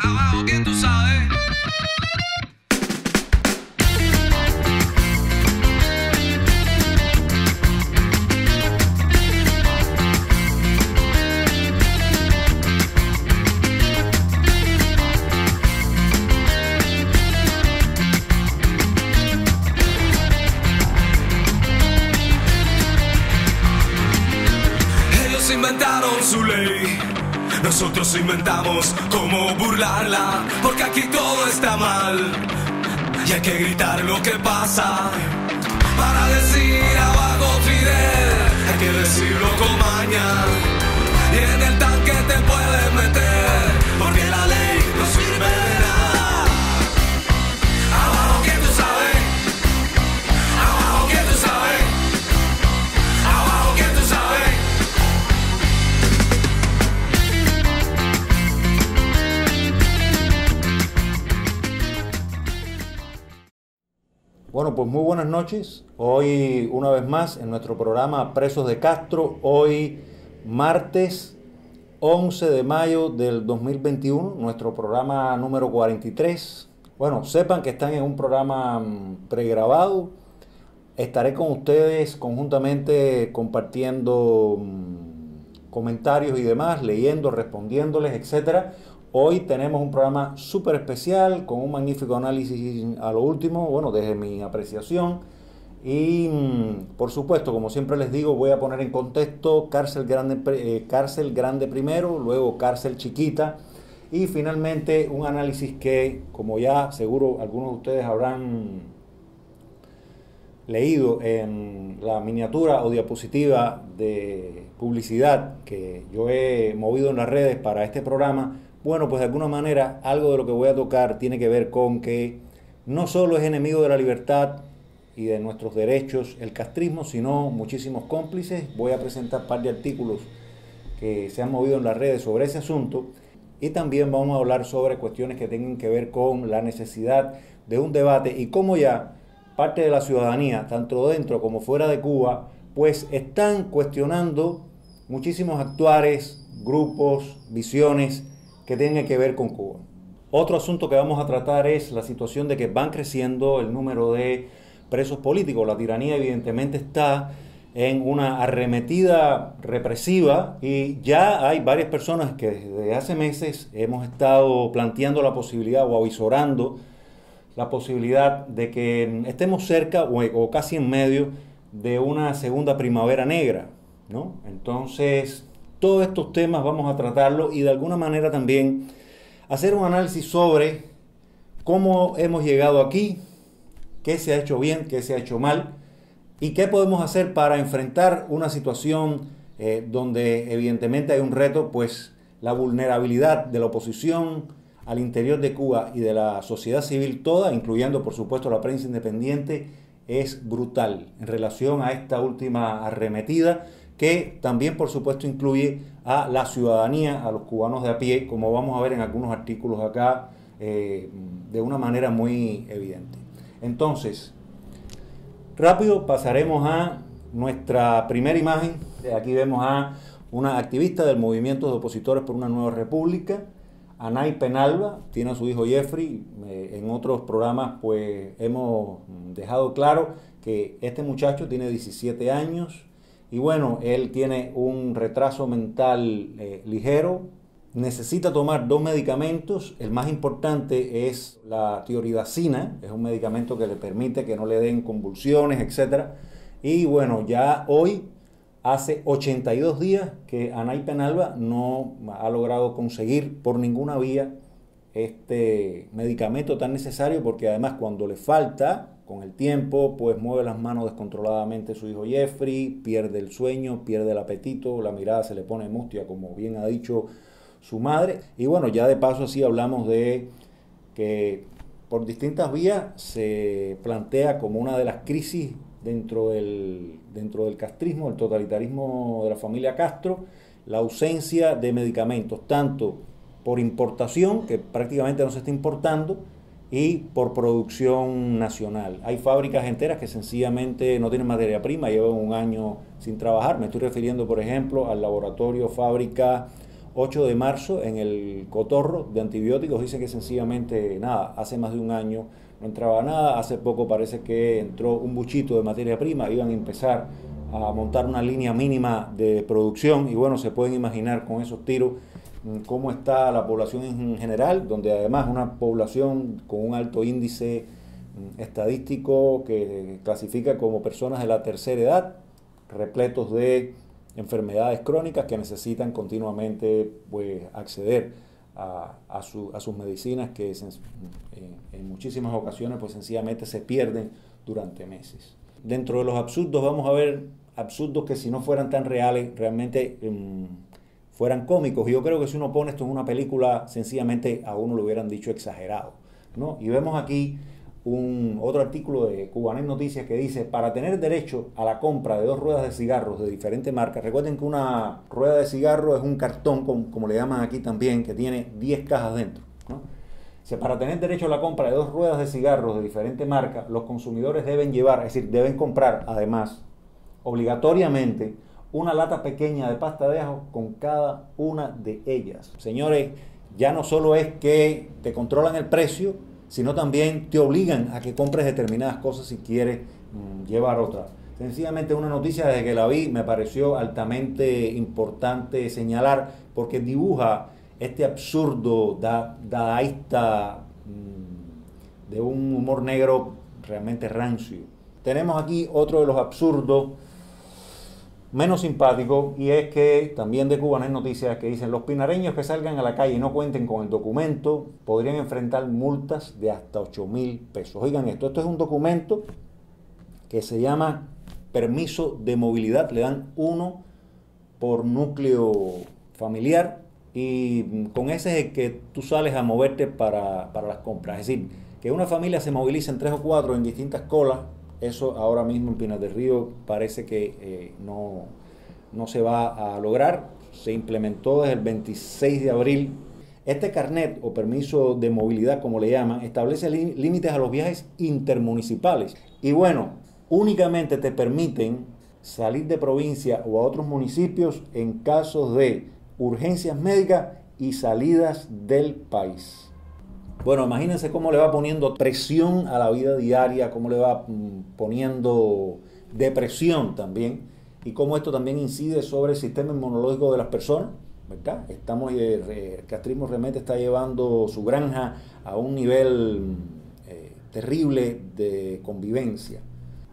Abajo, ¿quién tú sabes? Ellos inventaron su ley. Nosotros inventamos cómo burlarla, porque aquí todo está mal y hay que gritar lo que pasa. Para decir abajo Fidel, hay que decirlo con maña. Y en el tanque te puedes meter, porque la ley no sirve de nada. Abajo, ¿quién tú sabes? Abajo, ¿quién tú sabes? Abajo, ¿quién tú sabes? Bueno, pues muy buenas noches. Hoy una vez más en nuestro programa Presos de Castro, hoy martes 11 de mayo del 2021, nuestro programa número 43. Bueno, sepan que están en un programa pregrabado. Estaré con ustedes conjuntamente compartiendo comentarios y demás, leyendo, respondiéndoles, etcétera. Hoy tenemos un programa súper especial con un magnífico análisis a lo último, bueno, desde mi apreciación. Y por supuesto, como siempre les digo, voy a poner en contexto cárcel grande primero, luego cárcel chiquita y finalmente un análisis que, como ya seguro algunos de ustedes habrán leído en la miniatura o diapositiva de publicidad que yo he movido en las redes para este programa. Bueno, pues de alguna manera algo de lo que voy a tocar tiene que ver con que no solo es enemigo de la libertad y de nuestros derechos el castrismo, sino muchísimos cómplices. Voy a presentar un par de artículos que se han movido en las redes sobre ese asunto y también vamos a hablar sobre cuestiones que tengan que ver con la necesidad de un debate y cómo ya parte de la ciudadanía, tanto dentro como fuera de Cuba, pues están cuestionando muchísimos actuares, grupos, visiones que tengan que ver con Cuba. Otro asunto que vamos a tratar es la situación de que van creciendo el número de presos políticos. La tiranía evidentemente está en una arremetida represiva y ya hay varias personas que desde hace meses hemos estado planteando la posibilidad o avisorando la posibilidad de que estemos cerca o casi en medio de una segunda primavera negra, ¿no? Entonces, todos estos temas vamos a tratarlos y de alguna manera también hacer un análisis sobre cómo hemos llegado aquí, qué se ha hecho bien, qué se ha hecho mal y qué podemos hacer para enfrentar una situación donde evidentemente hay un reto, pues la vulnerabilidad de la oposición al interior de Cuba y de la sociedad civil toda, incluyendo por supuesto la prensa independiente, es brutal en relación a esta última arremetida que también por supuesto incluye a la ciudadanía, a los cubanos de a pie, como vamos a ver en algunos artículos acá de una manera muy evidente. Entonces, rápido pasaremos a nuestra primera imagen. Aquí vemos a una activista del movimiento de opositores por una nueva república, Anay Penalva, tiene a su hijo Jeffrey. En otros programas pues hemos dejado claro que este muchacho tiene 17 años y bueno, él tiene un retraso mental ligero, necesita tomar 2 medicamentos, el más importante es la tioridacina, es un medicamento que le permite que no le den convulsiones, etc. Y bueno, ya hoy hace 82 días que Anay Penalva no ha logrado conseguir por ninguna vía este medicamento tan necesario, porque además cuando le falta, con el tiempo, pues mueve las manos descontroladamente su hijo Jeffrey, pierde el sueño, pierde el apetito, la mirada se le pone mustia, como bien ha dicho su madre. Y bueno, ya de paso así hablamos de que por distintas vías se plantea como una de las crisis dentro del castrismo, el totalitarismo de la familia Castro, la ausencia de medicamentos, tanto por importación, que prácticamente no se está importando, y por producción nacional. Hay fábricas enteras que sencillamente no tienen materia prima, llevan un año sin trabajar. Me estoy refiriendo, por ejemplo, al laboratorio fábrica 8 de marzo en el cotorro de antibióticos. Dice que sencillamente nada, hace más de un año no entraba nada, hace poco parece que entró un buchito de materia prima, iban a empezar a montar una línea mínima de producción y bueno, se pueden imaginar con esos tiros cómo está la población en general, donde además una población con un alto índice estadístico que clasifica como personas de la tercera edad, repletos de enfermedades crónicas que necesitan continuamente pues acceder a sus medicinas que en muchísimas ocasiones pues sencillamente se pierden durante meses. Dentro de los absurdos vamos a ver absurdos que si no fueran tan reales realmente fueran cómicos, y yo creo que si uno pone esto en una película sencillamente a uno le hubieran dicho exagerado, ¿no? Y vemos aquí otro artículo de Cubanet Noticias que dice: para tener derecho a la compra de 2 ruedas de cigarros de diferentes marcas, recuerden que una rueda de cigarro es un cartón, como le llaman aquí también, que tiene 10 cajas dentro, ¿no? Para tener derecho a la compra de 2 ruedas de cigarros de diferentes marcas, los consumidores deben llevar, es decir, deben comprar además obligatoriamente una lata pequeña de pasta de ajo con cada una de ellas. Señores, ya no solo es que te controlan el precio, sino también te obligan a que compres determinadas cosas si quieres llevar otras. Sencillamente una noticia desde que la vi me pareció altamente importante señalar, porque dibuja este absurdo dadaísta de un humor negro realmente rancio. Tenemos aquí otro de los absurdos menos simpático, y es que también de Cubanet Noticias que dicen: los pinareños que salgan a la calle y no cuenten con el documento podrían enfrentar multas de hasta 8.000 pesos. Oigan esto es un documento que se llama permiso de movilidad, le dan 1 por núcleo familiar y con ese es el que tú sales a moverte para las compras. Es decir, que una familia se movilice en 3 o 4 en distintas colas. Eso ahora mismo en Pinar del Río parece que no se va a lograr. Se implementó desde el 26 de abril. Este carnet o permiso de movilidad, como le llaman, establece límites a los viajes intermunicipales. Y bueno, únicamente te permiten salir de provincia o a otros municipios en casos de urgencias médicas y salidas del país. Bueno, imagínense cómo le va poniendo presión a la vida diaria, cómo le va poniendo depresión también, y cómo esto también incide sobre el sistema inmunológico de las personas, ¿verdad? El castrismo realmente está llevando su granja a un nivel terrible de convivencia.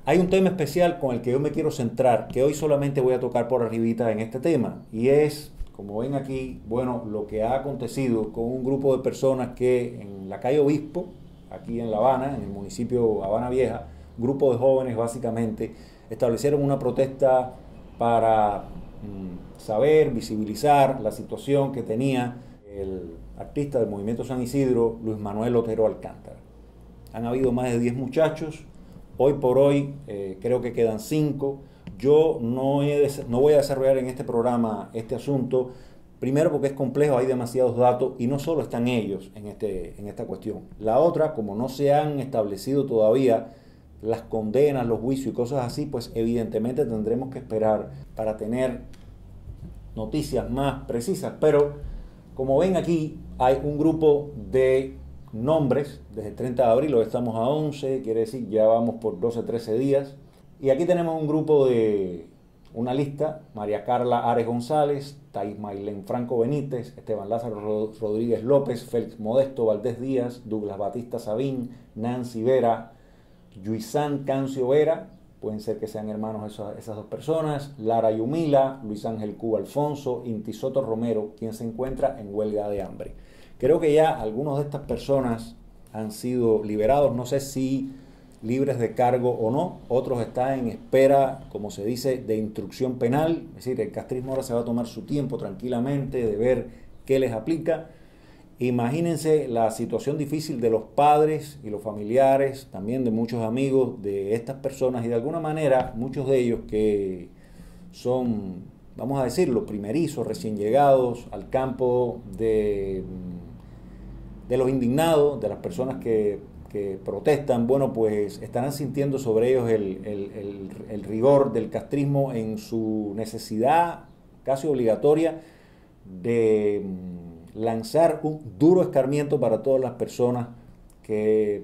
Hay un tema especial con el que yo me quiero centrar, que hoy solamente voy a tocar por arribita en este tema, y es, como ven aquí, bueno, lo que ha acontecido con un grupo de personas que en la calle Obispo, aquí en La Habana, en el municipio Habana Vieja, un grupo de jóvenes básicamente establecieron una protesta para saber, visibilizar la situación que tenía el artista del Movimiento San Isidro, Luis Manuel Otero Alcántara. Han habido más de 10 muchachos, hoy por hoy creo que quedan 5. Yo no voy a desarrollar en este programa este asunto, primero porque es complejo, hay demasiados datos y no solo están ellos en esta cuestión. La otra, como no se han establecido todavía las condenas, los juicios y cosas así, pues evidentemente tendremos que esperar para tener noticias más precisas. Pero como ven aquí, hay un grupo de nombres desde el 30 de abril, hoy estamos a 11, quiere decir ya vamos por 12, 13 días. Y aquí tenemos un grupo de una lista: María Carla Ares González, Thais Mailén Franco Benítez, Esteban Lázaro Rodríguez López, Félix Modesto Valdés Díaz, Douglas Batista Sabín, Nancy Vera, Yuisán Cancio Vera, pueden ser que sean hermanos esas 2 personas, Lara Yumila, Luis Ángel Cuba Alfonso, Inti Soto Romero, quien se encuentra en huelga de hambre. Creo que ya algunos de estas personas han sido liberados, no sé si libres de cargo o no, otros están en espera, como se dice, de instrucción penal, es decir, el castrismo ahora se va a tomar su tiempo tranquilamente de ver qué les aplica. Imagínense la situación difícil de los padres y los familiares, también de muchos amigos de estas personas, y de alguna manera muchos de ellos que son, vamos a decirlo, primerizos, recién llegados al campo de los indignados, de las personas que protestan, bueno, pues estarán sintiendo sobre ellos el rigor del castrismo en su necesidad casi obligatoria de lanzar un duro escarmiento para todas las personas que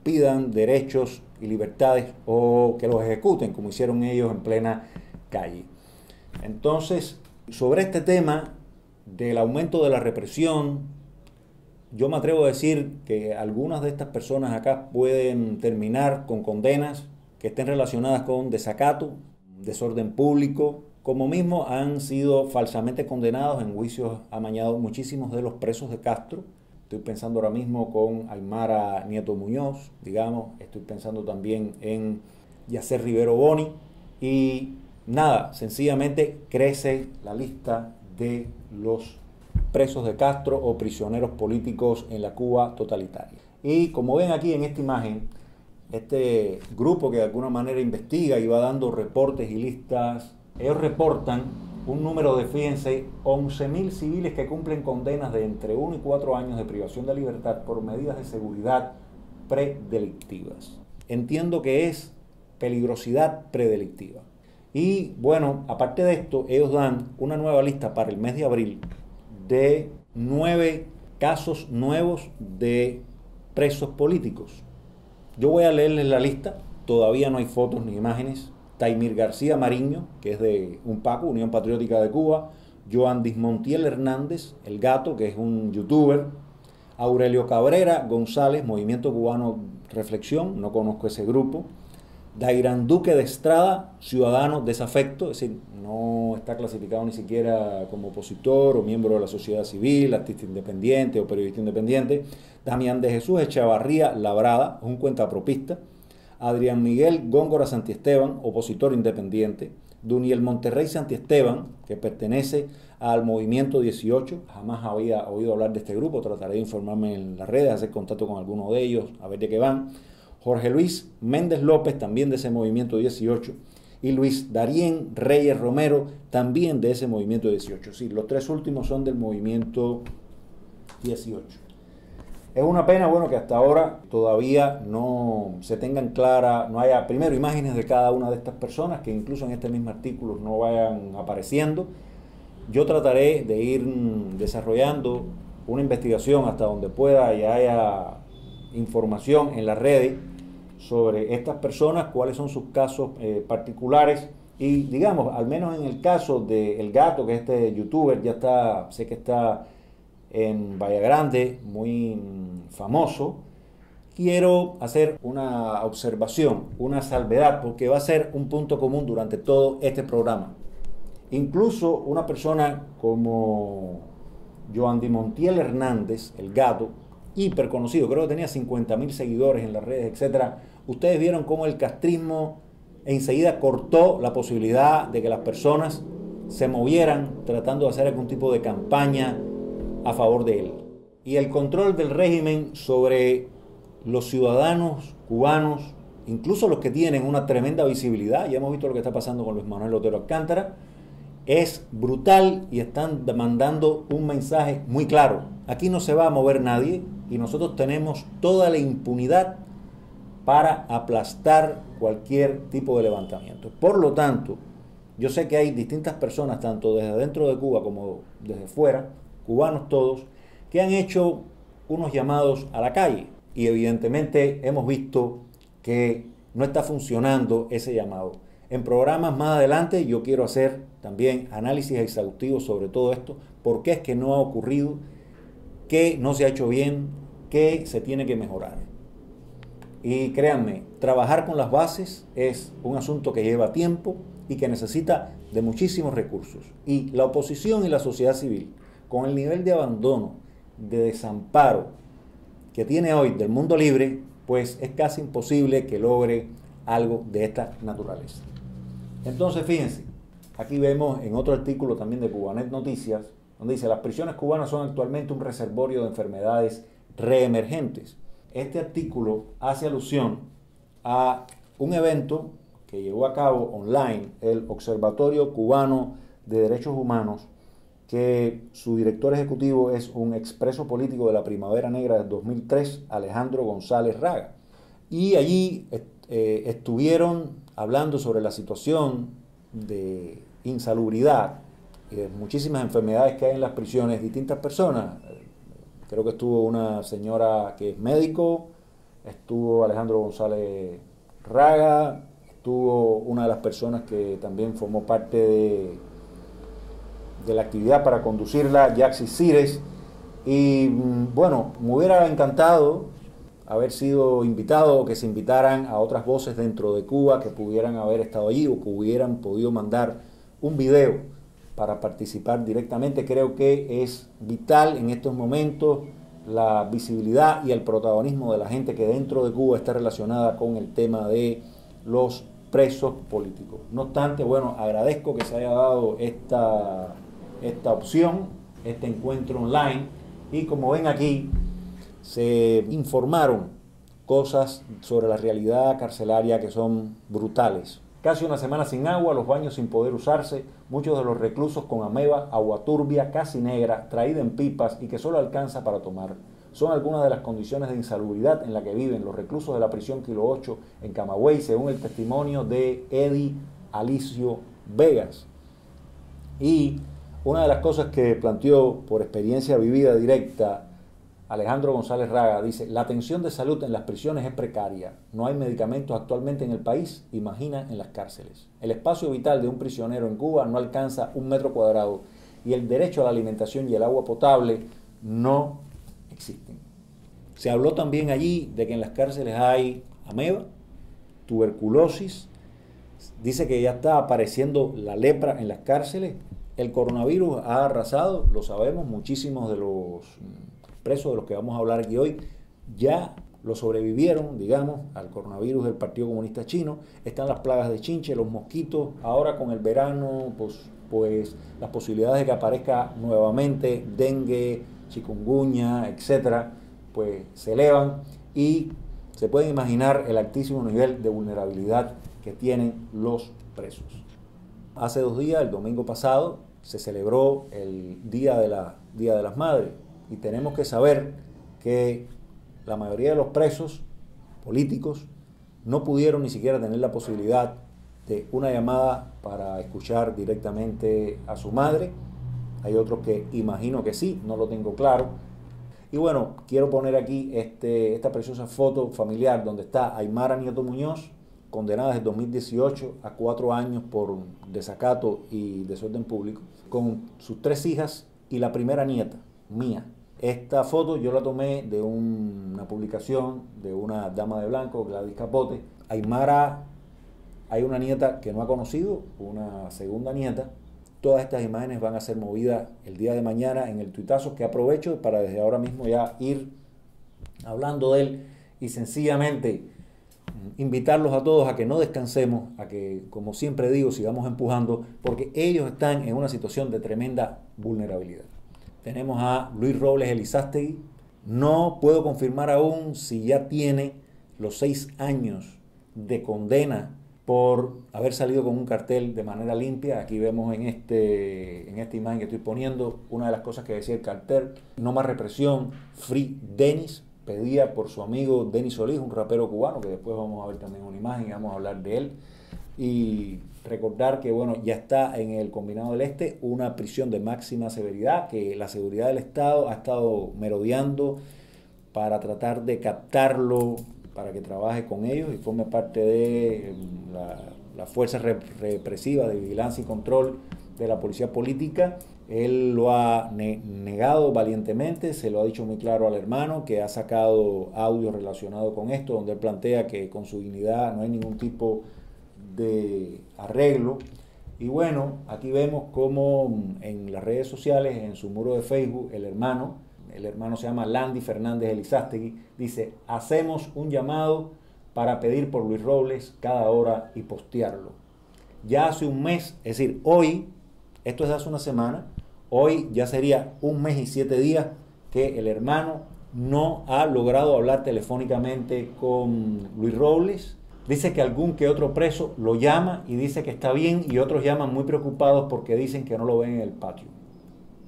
pidan derechos y libertades o que los ejecuten, como hicieron ellos en plena calle. Entonces, sobre este tema del aumento de la represión, yo me atrevo a decir que algunas de estas personas acá pueden terminar con condenas que estén relacionadas con desacato, desorden público, como mismo han sido falsamente condenados en juicios amañados muchísimos de los presos de Castro. Estoy pensando ahora mismo con Aymara Nieto Muñoz, digamos, estoy pensando también en Yacer Rivero Boni, y nada, sencillamente crece la lista de los presos de Castro o prisioneros políticos en la Cuba totalitaria. Y como ven aquí en esta imagen, este grupo que de alguna manera investiga y va dando reportes y listas, ellos reportan un número de, fíjense, 11.000 civiles que cumplen condenas de entre 1 y 4 años de privación de libertad por medidas de seguridad predelictivas. Entiendo que es peligrosidad predelictiva. Y bueno, aparte de esto, ellos dan una nueva lista para el mes de abril de 9 casos nuevos de presos políticos. Yo voy a leerles la lista, todavía no hay fotos ni imágenes. Taimir García Mariño, que es de UNPACU, Unión Patriótica de Cuba. Joan Dismontiel Hernández, el Gato, que es un youtuber. Aurelio Cabrera González, Movimiento Cubano Reflexión, no conozco ese grupo. Dairán Duque de Estrada, ciudadano desafecto, es decir, no está clasificado ni siquiera como opositor o miembro de la sociedad civil, artista independiente o periodista independiente. Damián de Jesús Echavarría Labrada, un cuentapropista. Adrián Miguel Góngora Santiesteban, opositor independiente. Duniel Monterrey Santiesteban, que pertenece al Movimiento 18, jamás había oído hablar de este grupo, trataré de informarme en las redes, hacer contacto con alguno de ellos, a ver de qué van. Jorge Luis Méndez López, también de ese Movimiento 18, y Luis Darien Reyes Romero, también de ese Movimiento 18. Sí, los tres últimos son del Movimiento 18. Es una pena, bueno, que hasta ahora todavía no se tengan clara, no haya primero imágenes de cada una de estas personas, que incluso en este mismo artículo no vayan apareciendo. Yo trataré de ir desarrollando una investigación hasta donde pueda y haya información en las redes sobre estas personas, cuáles son sus casos particulares, y digamos, al menos en el caso de El Gato, que este youtuber ya está, sé que está en Bahía Grande, muy famoso, quiero hacer una observación, una salvedad, porque va a ser un punto común durante todo este programa. Incluso una persona como Joan Dismontiel Hernández, El Gato, hiper conocido, creo que tenía 50.000 seguidores en las redes, etc. Ustedes vieron cómo el castrismo enseguida cortó la posibilidad de que las personas se movieran tratando de hacer algún tipo de campaña a favor de él. Y el control del régimen sobre los ciudadanos cubanos, incluso los que tienen una tremenda visibilidad, ya hemos visto lo que está pasando con Luis Manuel Otero Alcántara, es brutal y están mandando un mensaje muy claro. Aquí no se va a mover nadie y nosotros tenemos toda la impunidad para aplastar cualquier tipo de levantamiento. Por lo tanto, yo sé que hay distintas personas, tanto desde dentro de Cuba como desde fuera, cubanos todos, que han hecho unos llamados a la calle y evidentemente hemos visto que no está funcionando ese llamado. En programas más adelante yo quiero hacer también análisis exhaustivos sobre todo esto, por qué es que no ha ocurrido, qué no se ha hecho bien, qué se tiene que mejorar. Y créanme, trabajar con las bases es un asunto que lleva tiempo y que necesita de muchísimos recursos. Y la oposición y la sociedad civil, con el nivel de abandono, de desamparo que tiene hoy del mundo libre, pues es casi imposible que logre algo de esta naturaleza. Entonces, fíjense, aquí vemos en otro artículo también de Cubanet Noticias, donde dice: las prisiones cubanas son actualmente un reservorio de enfermedades reemergentes. Este artículo hace alusión a un evento que llevó a cabo online el Observatorio Cubano de Derechos Humanos, que su director ejecutivo es un expreso político de la Primavera Negra del 2003, Alejandro González Raga. Y allí estuvieron hablando sobre la situación de insalubridad y de muchísimas enfermedades que hay en las prisiones distintas personas. Creo que estuvo una señora que es médico, estuvo Alejandro González Raga, estuvo una de las personas que también formó parte de la actividad para conducirla, Yaxi Cires. Y bueno, me hubiera encantado haber sido invitado o que se invitaran a otras voces dentro de Cuba que pudieran haber estado allí o que hubieran podido mandar un video para participar directamente. Creo que es vital en estos momentos la visibilidad y el protagonismo de la gente que dentro de Cuba está relacionada con el tema de los presos políticos. No obstante, bueno, agradezco que se haya dado esta opción, este encuentro online, y como ven aquí, se informaron cosas sobre la realidad carcelaria que son brutales. Casi una semana sin agua, los baños sin poder usarse, muchos de los reclusos con ameba, agua turbia, casi negra, traída en pipas y que solo alcanza para tomar. Son algunas de las condiciones de insalubridad en las que viven los reclusos de la prisión Kilo 8 en Camagüey, según el testimonio de Eddie Alicio Vegas. Y una de las cosas que planteó por experiencia vivida directa Alejandro González Raga, dice: la atención de salud en las prisiones es precaria, no hay medicamentos actualmente en el país, imagina en las cárceles. El espacio vital de un prisionero en Cuba no alcanza 1 metro cuadrado y el derecho a la alimentación y el agua potable no existen. Se habló también allí de que en las cárceles hay ameba, tuberculosis, dice que ya está apareciendo la lepra en las cárceles. El coronavirus ha arrasado, lo sabemos, muchísimos de los presos de los que vamos a hablar aquí hoy ya lo sobrevivieron, digamos, al coronavirus del Partido Comunista Chino. Están las plagas de chinche, los mosquitos. Ahora con el verano, pues las posibilidades de que aparezca nuevamente dengue, chikungunya, etcétera, pues se elevan y se pueden imaginar el altísimo nivel de vulnerabilidad que tienen los presos. Hace 2 días, el domingo pasado, se celebró el Día de las Madres. Y tenemos que saber que la mayoría de los presos políticos no pudieron ni siquiera tener la posibilidad de una llamada para escuchar directamente a su madre. Hay otros que imagino que sí, no lo tengo claro. Y bueno, quiero poner aquí esta preciosa foto familiar donde está Aymara Nieto Muñoz, condenada desde 2018 a 4 años por desacato y desorden público, con sus 3 hijas y la primera nieta, Mía. Esta foto yo la tomé de una publicación de una dama de blanco, Gladys Capote. Aymara, hay una nieta que no ha conocido, una segunda nieta. Todas estas imágenes van a ser movidas el día de mañana en el tuitazo, que aprovecho para desde ahora mismo ya ir hablando de él y sencillamente invitarlos a todos a que no descansemos, a que, como siempre digo, sigamos empujando, porque ellos están en una situación de tremenda vulnerabilidad. Tenemos a Luis Robles Elizástegui. No puedo confirmar aún si ya tiene los 6 años de condena por haber salido con un cartel de manera limpia. Aquí vemos en esta imagen que estoy poniendo una de las cosas que decía el cartel: no más represión, Free Denis, pedida por su amigo Denis Solís, un rapero cubano, que después vamos a ver también una imagen y vamos a hablar de él. Y recordar que bueno, ya está en el Combinado del Este una prisión de máxima severidad, que la seguridad del Estado ha estado merodeando para tratar de captarlo, para que trabaje con ellos y forme parte de la fuerza represiva de vigilancia y control de la policía política. Él lo ha negado valientemente, se lo ha dicho muy claro al hermano, que ha sacado audio relacionado con esto, donde él plantea que con su dignidad no hay ningún tipo de arreglo. Y bueno, aquí vemos cómo en las redes sociales, en su muro de Facebook, el hermano se llama Landy Fernández Elizástegui, dice: hacemos un llamado para pedir por Luis Robles cada hora y postearlo. Ya hace un mes, es decir, hoy, esto es de hace una semana, hoy ya sería 1 mes y 7 días que el hermano no ha logrado hablar telefónicamente con Luis Robles. Dice que algún que otro preso lo llama y dice que está bien, y otros llaman muy preocupados porque dicen que no lo ven en el patio.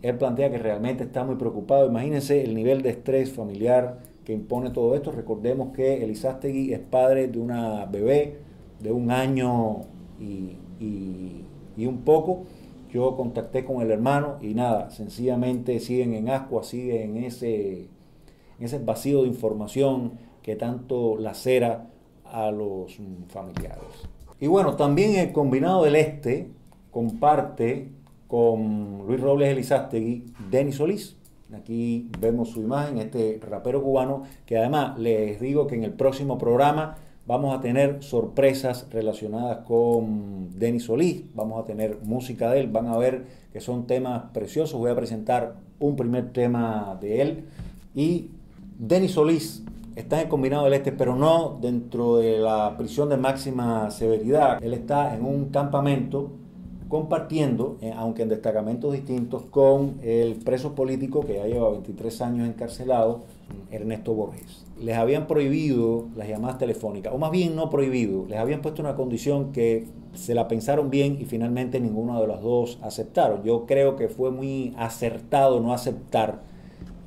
Él plantea que realmente está muy preocupado. Imagínense el nivel de estrés familiar que impone todo esto. Recordemos que Elizástegui es padre de una bebé de 1 año y un poco. yo contacté con el hermano y nada, sencillamente siguen en ascuas, siguen en ese vacío de información que tanto lacera a los familiares. Y bueno, también el Combinado del Este comparte con Luis Robles Elizástegui Denis Solís. Aquí vemos su imagen, este rapero cubano, que además les digo que en el próximo programa vamos a tener sorpresas relacionadas con Denis Solís, vamos a tener música de él, van a ver que son temas preciosos. Voy a presentar un primer tema de él. Y Denis Solís está en el Combinado del Este, pero no dentro de la prisión de máxima severidad. Él está en un campamento compartiendo, aunque en destacamentos distintos, con el preso político que ya lleva 23 años encarcelado, Ernesto Borges. Les habían prohibido las llamadas telefónicas, o más bien no prohibido, les habían puesto una condición que se la pensaron bien y finalmente ninguno de los dos aceptaron. Yo creo que fue muy acertado no aceptar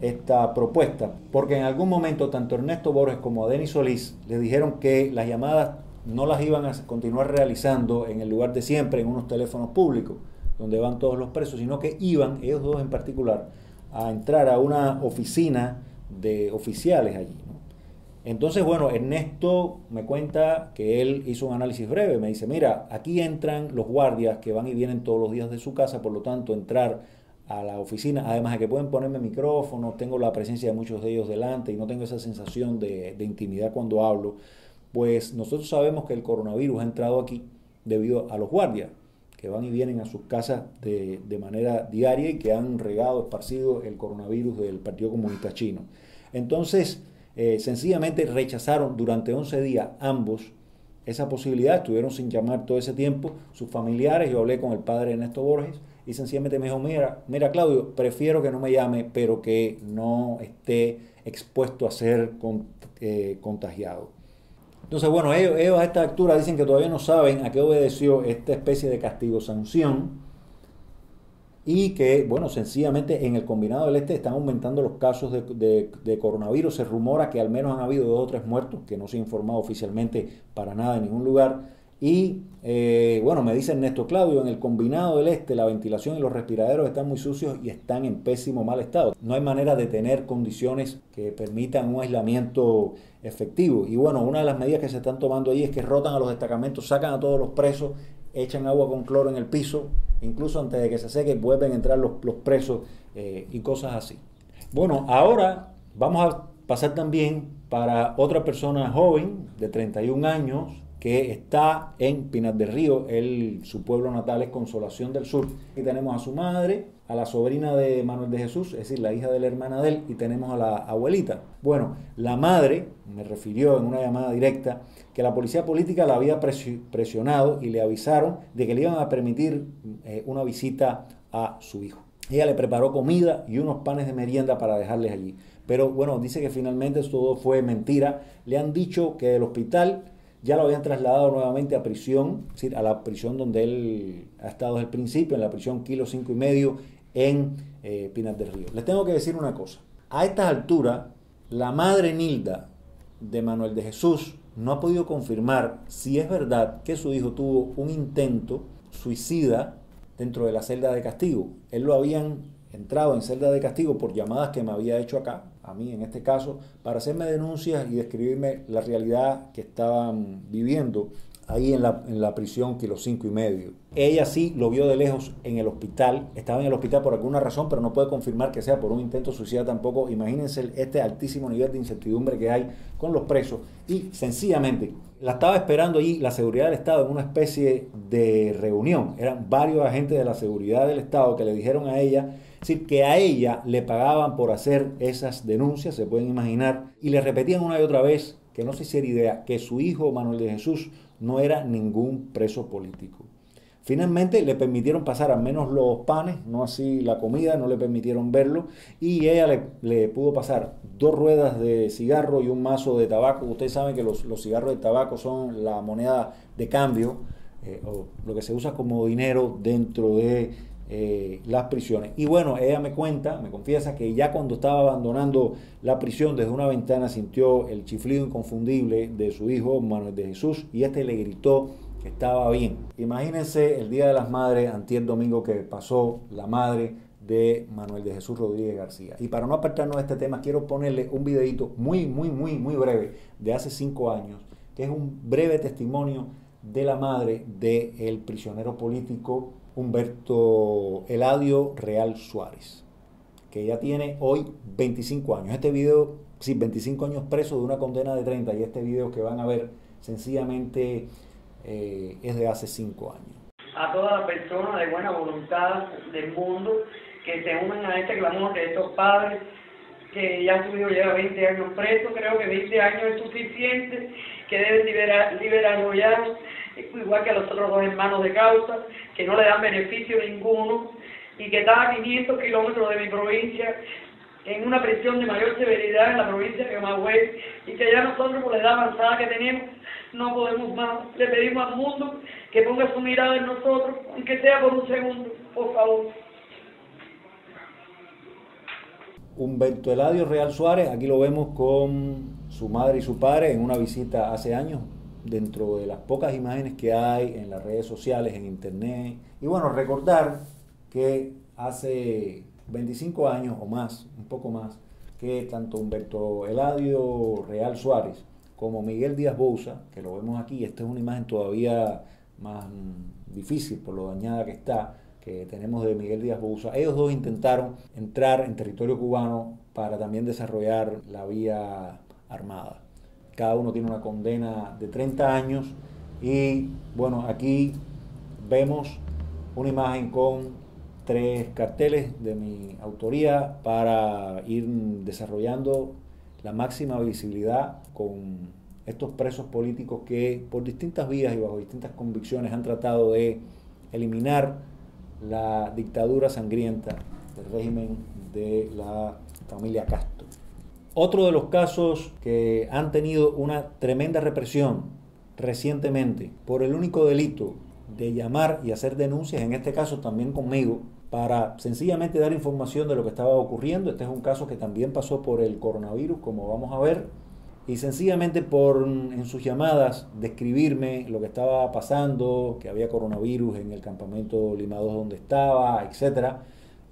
esta propuesta, porque en algún momento tanto Ernesto Borges como a Denis Solís les dijeron que las llamadas no las iban a continuar realizando en el lugar de siempre, en unos teléfonos públicos, donde van todos los presos, sino que iban, ellos dos en particular, a entrar a una oficina de oficiales allí, ¿no? Entonces, bueno, Ernesto me cuenta que él hizo un análisis breve, me dice, mira, aquí entran los guardias que van y vienen todos los días de su casa, por lo tanto, entrar a la oficina, además de que pueden ponerme micrófono, tengo la presencia de muchos de ellos delante y no tengo esa sensación de intimidad cuando hablo, pues nosotros sabemos que el coronavirus ha entrado aquí debido a los guardias que van y vienen a sus casas de manera diaria y que han regado, esparcido el coronavirus del Partido Comunista Chino. Entonces, sencillamente rechazaron durante 11 días ambos esa posibilidad, estuvieron sin llamar todo ese tiempo, sus familiares. Yo hablé con el padre Ernesto Borges y sencillamente me dijo, mira Claudio, prefiero que no me llame, pero que no esté expuesto a ser contagiado. Entonces, bueno, ellos a esta altura dicen que todavía no saben a qué obedeció esta especie de castigo-sanción y que, bueno, sencillamente en el Combinado del Este están aumentando los casos de coronavirus. Se rumora que al menos han habido 2 o 3 muertos, que no se ha informado oficialmente para nada en ningún lugar. Y, bueno, me dice Ernesto, Claudio, en el Combinado del Este la ventilación y los respiraderos están muy sucios y están en pésimo mal estado. No hay manera de tener condiciones que permitan un aislamiento efectivo. Y bueno, una de las medidas que se están tomando ahí es que rotan a los destacamentos, sacan a todos los presos, echan agua con cloro en el piso, incluso antes de que se seque vuelven a entrar los presos y cosas así. Bueno, ahora vamos a pasar también para otra persona joven de 31 años, que está en Pinar del Río, su pueblo natal es Consolación del Sur. Aquí tenemos a su madre, a la sobrina de Manuel de Jesús, es decir, la hija de la hermana de él, y tenemos a la abuelita. Bueno, la madre me refirió en una llamada directa que la policía política la había presionado y le avisaron de que le iban a permitir una visita a su hijo. Ella le preparó comida y unos panes de merienda para dejarles allí. Pero bueno, dice que finalmente todo fue mentira. Le han dicho que del hospital ya lo habían trasladado nuevamente a prisión, es decir, a la prisión donde él ha estado desde el principio, en la prisión Kilo 5,5 en Pinar del Río. Les tengo que decir una cosa. A estas alturas, la madre Nilda de Manuel de Jesús no ha podido confirmar si es verdad que su hijo tuvo un intento suicida dentro de la celda de castigo. Él lo habían entrado en celda de castigo por llamadas que me había hecho acá, a mí en este caso, para hacerme denuncias y describirme la realidad que estaban viviendo ahí en la prisión Kilo 5,5. Ella sí lo vio de lejos en el hospital, estaba en el hospital por alguna razón, pero no puede confirmar que sea por un intento suicida tampoco. Imagínense este altísimo nivel de incertidumbre que hay con los presos y sencillamente la estaba esperando allí la seguridad del Estado en una especie de reunión. Eran varios agentes de la seguridad del Estado que le dijeron a ella, es decir, que a ella le pagaban por hacer esas denuncias, se pueden imaginar, y le repetían una y otra vez que no se hiciera idea que su hijo Manuel de Jesús no era ningún preso político. Finalmente le permitieron pasar al menos los panes, no así la comida, no le permitieron verlo, y ella le pudo pasar 2 ruedas de cigarro y un mazo de tabaco. Ustedes saben que los cigarros de tabaco son la moneda de cambio, o lo que se usa como dinero dentro de las prisiones. Y bueno, ella me confiesa que ya cuando estaba abandonando la prisión desde una ventana sintió el chiflido inconfundible de su hijo Manuel de Jesús y este le gritó que estaba bien. Imagínense el Día de las Madres, antier domingo que pasó, la madre de Manuel de Jesús Rodríguez García. Y para no apartarnos de este tema, quiero ponerle un videito muy breve de hace 5 años, que es un breve testimonio de la madre del prisionero político Humberto Eladio Real Suárez, que ya tiene hoy 25 años. Este video, sí, 25 años preso de una condena de 30, y este video que van a ver sencillamente es de hace 5 años. A todas las personas de buena voluntad del mundo que se unan a este clamor de estos padres, que ya su hijo lleva 20 años preso. Creo que 20 años es suficiente, que deben liberarlo ya, igual que a los otros 2 hermanos de causa, que no le dan beneficio ninguno, y que está a 500 kilómetros de mi provincia, en una prisión de mayor severidad en la provincia de Camagüey, y que ya nosotros, por la edad avanzada que tenemos, no podemos más. Le pedimos al mundo que ponga su mirada en nosotros, aunque sea por un segundo, por favor. Humberto Eladio Real Suárez, aquí lo vemos con su madre y su padre en una visita hace años, dentro de las pocas imágenes que hay en las redes sociales, en internet. Y bueno, recordar que hace 25 años o más, un poco más, que tanto Humberto Eladio Real Suárez como Miguel Díaz Bouza, que lo vemos aquí, esta es una imagen todavía más difícil por lo dañada que está, que tenemos de Miguel Díaz Bouza. Ellos dos intentaron entrar en territorio cubano para también desarrollar la vía armada. Cada uno tiene una condena de 30 años y bueno, aquí vemos una imagen con 3 carteles de mi autoría para ir desarrollando la máxima visibilidad con estos presos políticos que por distintas vías y bajo distintas convicciones han tratado de eliminar la dictadura sangrienta del régimen de la familia Castro. Otro de los casos que han tenido una tremenda represión recientemente por el único delito de llamar y hacer denuncias, en este caso también conmigo, para sencillamente dar información de lo que estaba ocurriendo. Este es un caso que también pasó por el coronavirus, como vamos a ver, y sencillamente por en sus llamadas describirme lo que estaba pasando, que había coronavirus en el campamento Lima 2 donde estaba, etcétera,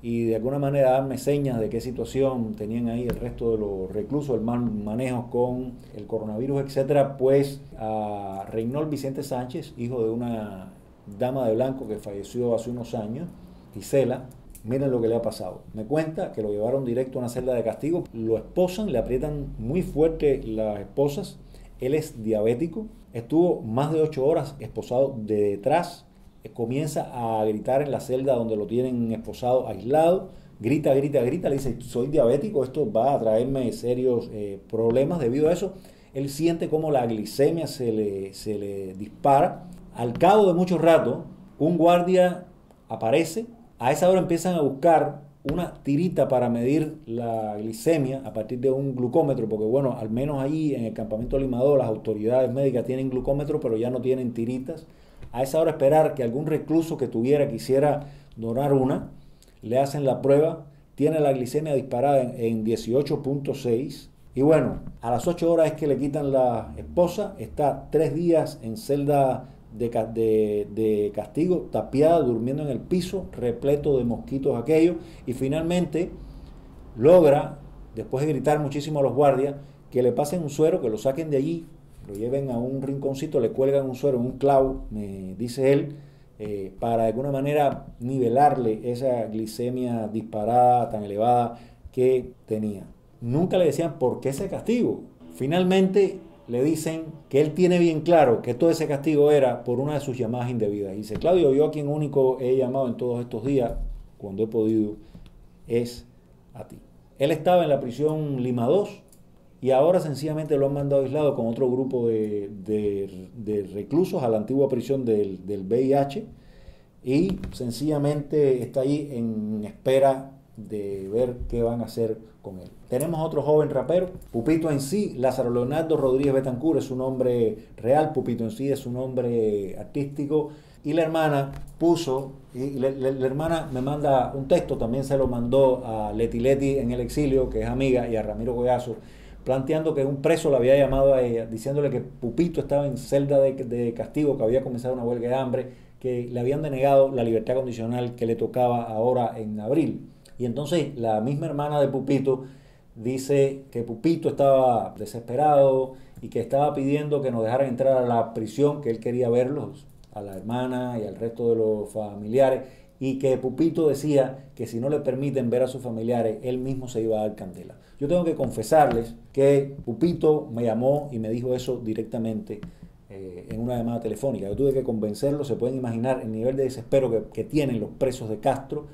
y de alguna manera darme señas de qué situación tenían ahí el resto de los reclusos, el mal manejo con el coronavirus, etcétera. Pues a Reynold Vicente Sánchez, hijo de una dama de blanco que falleció hace unos años, Gisela, miren lo que le ha pasado. Me cuenta que lo llevaron directo a una celda de castigo, lo esposan, le aprietan muy fuerte las esposas. Él es diabético, estuvo más de 8 horas esposado de detrás, comienza a gritar en la celda donde lo tienen esposado, aislado, grita, le dice: soy diabético, esto va a traerme serios problemas. Debido a eso, él siente como la glicemia se le dispara. Al cabo de mucho rato, un guardia aparece. A esa hora empiezan a buscar una tirita para medir la glicemia a partir de un glucómetro, porque bueno, al menos ahí en el campamento Lima 2 las autoridades médicas tienen glucómetro, pero ya no tienen tiritas. A esa hora esperar que algún recluso que quisiera donar una, le hacen la prueba, tiene la glicemia disparada en 18.6, y bueno, a las 8 horas es que le quitan la esposa, está 3 días en celda de castigo, tapiada, durmiendo en el piso, repleto de mosquitos aquello, y finalmente logra, después de gritar muchísimo a los guardias, que le pasen un suero, que lo saquen de allí, lo lleven a un rinconcito, le cuelgan un suero, un clavo, me dice él, para de alguna manera nivelarle esa glicemia disparada tan elevada que tenía. Nunca le decían por qué ese castigo. Finalmente le dicen que él tiene bien claro que todo ese castigo era por una de sus llamadas indebidas. Y dice: Claudio, yo a quien único he llamado en todos estos días, cuando he podido, es a ti. Él estaba en la prisión Lima 2 y ahora sencillamente lo han mandado aislado con otro grupo de reclusos a la antigua prisión del VIH, y sencillamente está ahí en espera de ver qué van a hacer con él. Tenemos otro joven rapero, Pupito en sí, Lázaro Leonardo Rodríguez Betancur es su nombre real, Pupito en sí es su nombre artístico, y la hermana puso, y la hermana me manda un texto, también se lo mandó a Leti en el exilio, que es amiga, y a Ramiro Collazo, planteando que un preso la había llamado a ella, diciéndole que Pupito estaba en celda de castigo, que había comenzado una huelga de hambre, que le habían denegado la libertad condicional que le tocaba ahora en abril. Y entonces la misma hermana de Pupito dice que Pupito estaba desesperado y que estaba pidiendo que nos dejaran entrar a la prisión, que él quería verlos, a la hermana y al resto de los familiares, y que Pupito decía que si no le permiten ver a sus familiares, él mismo se iba a dar candela. Yo tengo que confesarles que Pupito me llamó y me dijo eso directamente en una llamada telefónica. Yo tuve que convencerlo. Se pueden imaginar el nivel de desespero que tienen los presos de Castro,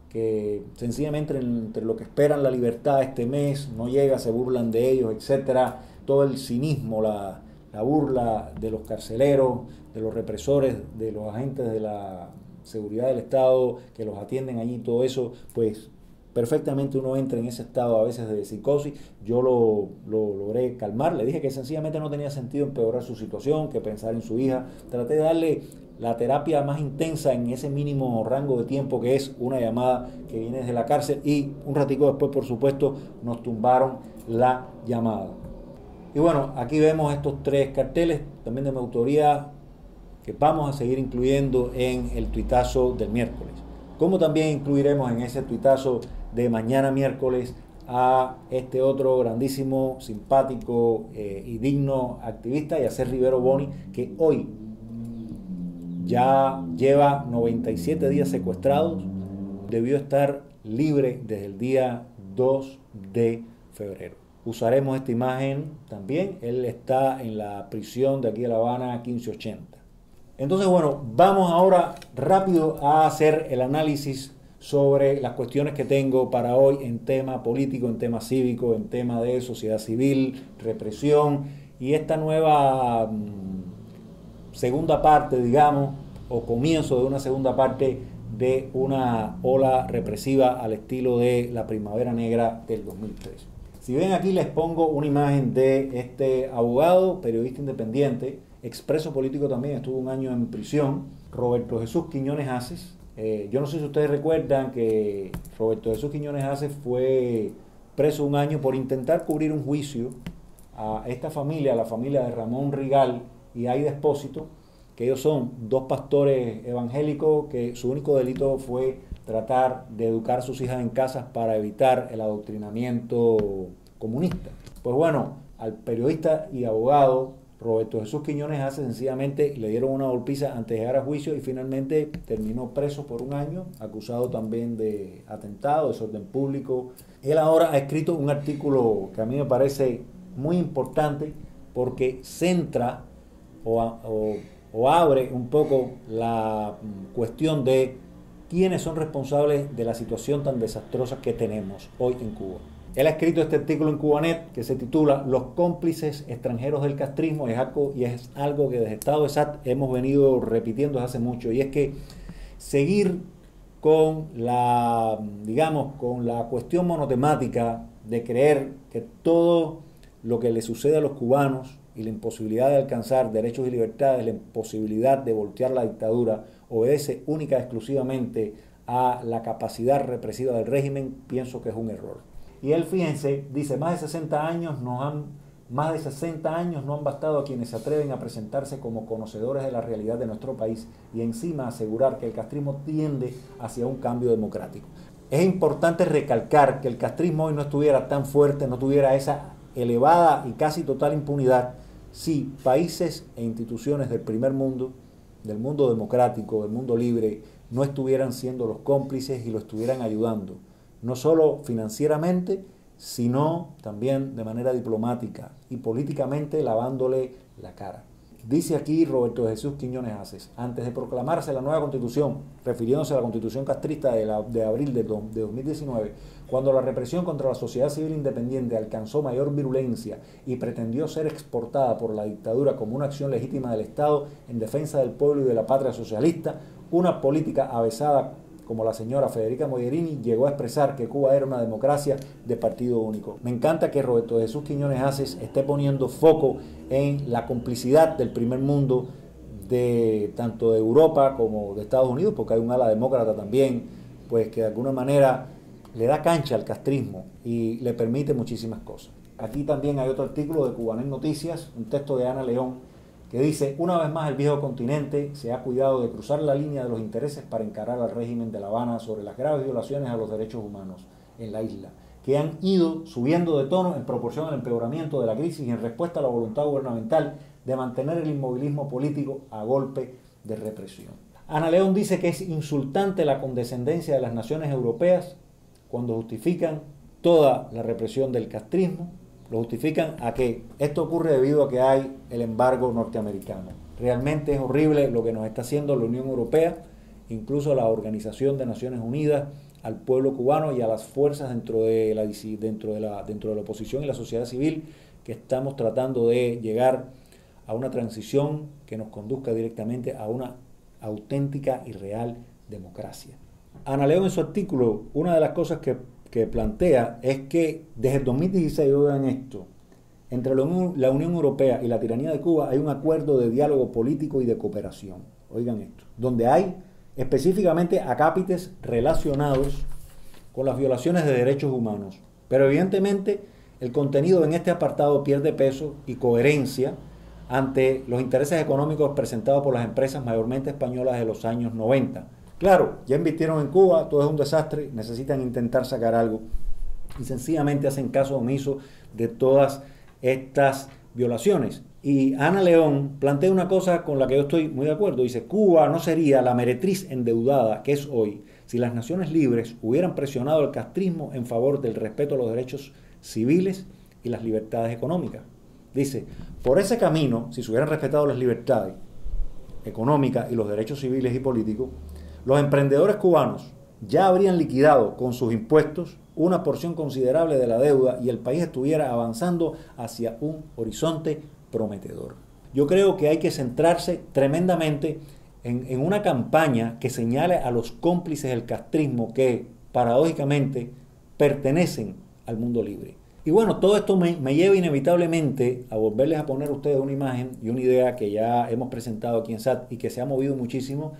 que sencillamente entre lo que esperan la libertad este mes no llega, se burlan de ellos, etcétera. Todo el cinismo, la burla de los carceleros, de los represores, de los agentes de la seguridad del Estado que los atienden allí, todo eso, pues perfectamente uno entra en ese estado a veces de psicosis. Yo lo logré calmar, le dije que sencillamente no tenía sentido empeorar su situación, que pensar en su hija. Traté de darle la terapia más intensa en ese mínimo rango de tiempo que es una llamada que viene desde la cárcel, y un ratico después, por supuesto, nos tumbaron la llamada. Y bueno, aquí vemos estos 3 carteles, también de mi autoría, que vamos a seguir incluyendo en el tuitazo del miércoles. Como también incluiremos en ese tuitazo de mañana miércoles a este otro grandísimo, simpático y digno activista, Yacer Rivero Boni, que hoy ya lleva 97 días secuestrados, debió estar libre desde el día 2 de febrero. Usaremos esta imagen también. Él está en la prisión de aquí de La Habana 1580. Entonces, bueno, vamos ahora rápido a hacer el análisis sobre las cuestiones que tengo para hoy en tema político, en tema cívico, en tema de sociedad civil, represión y esta nueva segunda parte, digamos, o comienzo de una segunda parte de una ola represiva al estilo de la Primavera Negra del 2003. Si ven aquí les pongo una imagen de este abogado, periodista independiente, expreso político también, estuvo un año en prisión, Roberto Jesús Quiñones Aces. Yo no sé si ustedes recuerdan que Roberto Jesús Quiñones Aces fue preso un año por intentar cubrir un juicio a esta familia, a la familia de Ramón Rigal y Aida Espósito, que ellos son 2 pastores evangélicos que su único delito fue tratar de educar a sus hijas en casas para evitar el adoctrinamiento comunista. Pues bueno, al periodista y abogado Roberto Jesús Quiñones Aces sencillamente le dieron una golpiza antes de llegar a juicio y finalmente terminó preso por un año, acusado también de atentado, desorden público. Él ahora ha escrito un artículo que a mí me parece muy importante porque centra o abre un poco la cuestión de quiénes son responsables de la situación tan desastrosa que tenemos hoy en Cuba. Él ha escrito este artículo en Cubanet que se titula Los cómplices extranjeros del castrismo, y es algo que desde Estado de SAT hemos venido repitiendo desde hace mucho, y es que seguir con la, digamos, con la cuestión monotemática de creer que todo lo que le sucede a los cubanos y la imposibilidad de alcanzar derechos y libertades, la imposibilidad de voltear la dictadura, obedece única y exclusivamente a la capacidad represiva del régimen, pienso que es un error. Y él, fíjense, dice, más de 60 años no han bastado a quienes se atreven a presentarse como conocedores de la realidad de nuestro país y encima asegurar que el castrismo tiende hacia un cambio democrático. Es importante recalcar que el castrismo hoy no estuviera tan fuerte, no tuviera esa elevada y casi total impunidad si países e instituciones del primer mundo, del mundo democrático, del mundo libre, no estuvieran siendo los cómplices y lo estuvieran ayudando, no solo financieramente, sino también de manera diplomática y políticamente lavándole la cara. Dice aquí Roberto Jesús Quiñones Aces, antes de proclamarse la nueva constitución, refiriéndose a la constitución castrista de abril de 2019, cuando la represión contra la sociedad civil independiente alcanzó mayor virulencia y pretendió ser exportada por la dictadura como una acción legítima del Estado en defensa del pueblo y de la patria socialista, una política avesada como la señora Federica Mogherini llegó a expresar que Cuba era una democracia de partido único. Me encanta que Roberto Jesús Quiñones Aces esté poniendo foco en la complicidad del primer mundo, de tanto de Europa como de Estados Unidos, porque hay un ala demócrata también, pues que de alguna manera le da cancha al castrismo y le permite muchísimas cosas. Aquí también hay otro artículo de Cubanet Noticias, un texto de Ana León, que dice: una vez más el viejo continente se ha cuidado de cruzar la línea de los intereses para encarar al régimen de La Habana sobre las graves violaciones a los derechos humanos en la isla, que han ido subiendo de tono en proporción al empeoramiento de la crisis y en respuesta a la voluntad gubernamental de mantener el inmovilismo político a golpe de represión. Ana León dice que es insultante la condescendencia de las naciones europeas cuando justifican toda la represión del castrismo, lo justifican a que esto ocurre debido a que hay el embargo norteamericano. Realmente es horrible lo que nos está haciendo la Unión Europea, incluso la Organización de Naciones Unidas, al pueblo cubano y a las fuerzas dentro de la oposición y la sociedad civil, que estamos tratando de llegar a una transición que nos conduzca directamente a una auténtica y real democracia. Ana León, en su artículo, una de las cosas que plantea es que desde el 2016, oigan esto, entre la Unión Europea y la tiranía de Cuba hay un acuerdo de diálogo político y de cooperación, oigan esto, donde hay específicamente acápites relacionados con las violaciones de derechos humanos, pero evidentemente el contenido en este apartado pierde peso y coherencia ante los intereses económicos presentados por las empresas mayormente españolas de los años 90. Claro, ya invirtieron en Cuba, todo es un desastre, necesitan intentar sacar algo y sencillamente hacen caso omiso de todas estas violaciones. Y Ana León plantea una cosa con la que yo estoy muy de acuerdo. Dice: Cuba no sería la meretriz endeudada que es hoy si las naciones libres hubieran presionado el castrismo en favor del respeto a los derechos civiles y las libertades económicas. Dice: por ese camino, si se hubieran respetado las libertades económicas y los derechos civiles y políticos, los emprendedores cubanos ya habrían liquidado con sus impuestos una porción considerable de la deuda y el país estuviera avanzando hacia un horizonte prometedor. Yo creo que hay que centrarse tremendamente en una campaña que señale a los cómplices del castrismo que, paradójicamente, pertenecen al mundo libre. Y bueno, todo esto me lleva inevitablemente a volverles a poner a ustedes una imagen y una idea que ya hemos presentado aquí en SAT y que se ha movido muchísimo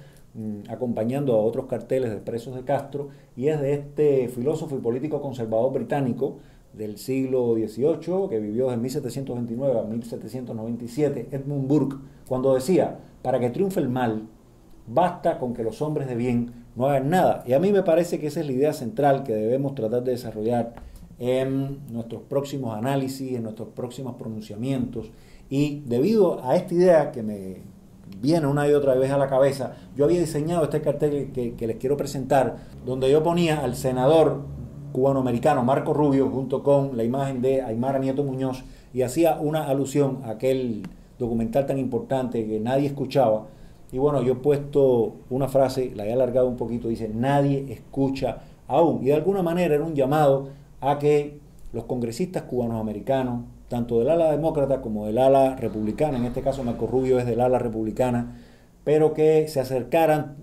acompañando a otros carteles de presos de Castro, y es de este filósofo y político conservador británico del siglo XVIII, que vivió de 1729 a 1797, Edmund Burke, cuando decía: para que triunfe el mal, basta con que los hombres de bien no hagan nada. Y a mí me parece que esa es la idea central que debemos tratar de desarrollar en nuestros próximos análisis, en nuestros próximos pronunciamientos. Y debido a esta idea que me viene una y otra vez a la cabeza, yo había diseñado este cartel que les quiero presentar, donde yo ponía al senador cubanoamericano Marco Rubio junto con la imagen de Aymara Nieto Muñoz, y hacía una alusión a aquel documental tan importante que nadie escuchaba. Y bueno, yo he puesto una frase, la he alargado un poquito, dice: nadie escucha aún. Y de alguna manera era un llamado a que los congresistas cubanoamericanos, tanto del ala demócrata como del ala republicana, en este caso Marco Rubio es del ala republicana, pero que se acercaran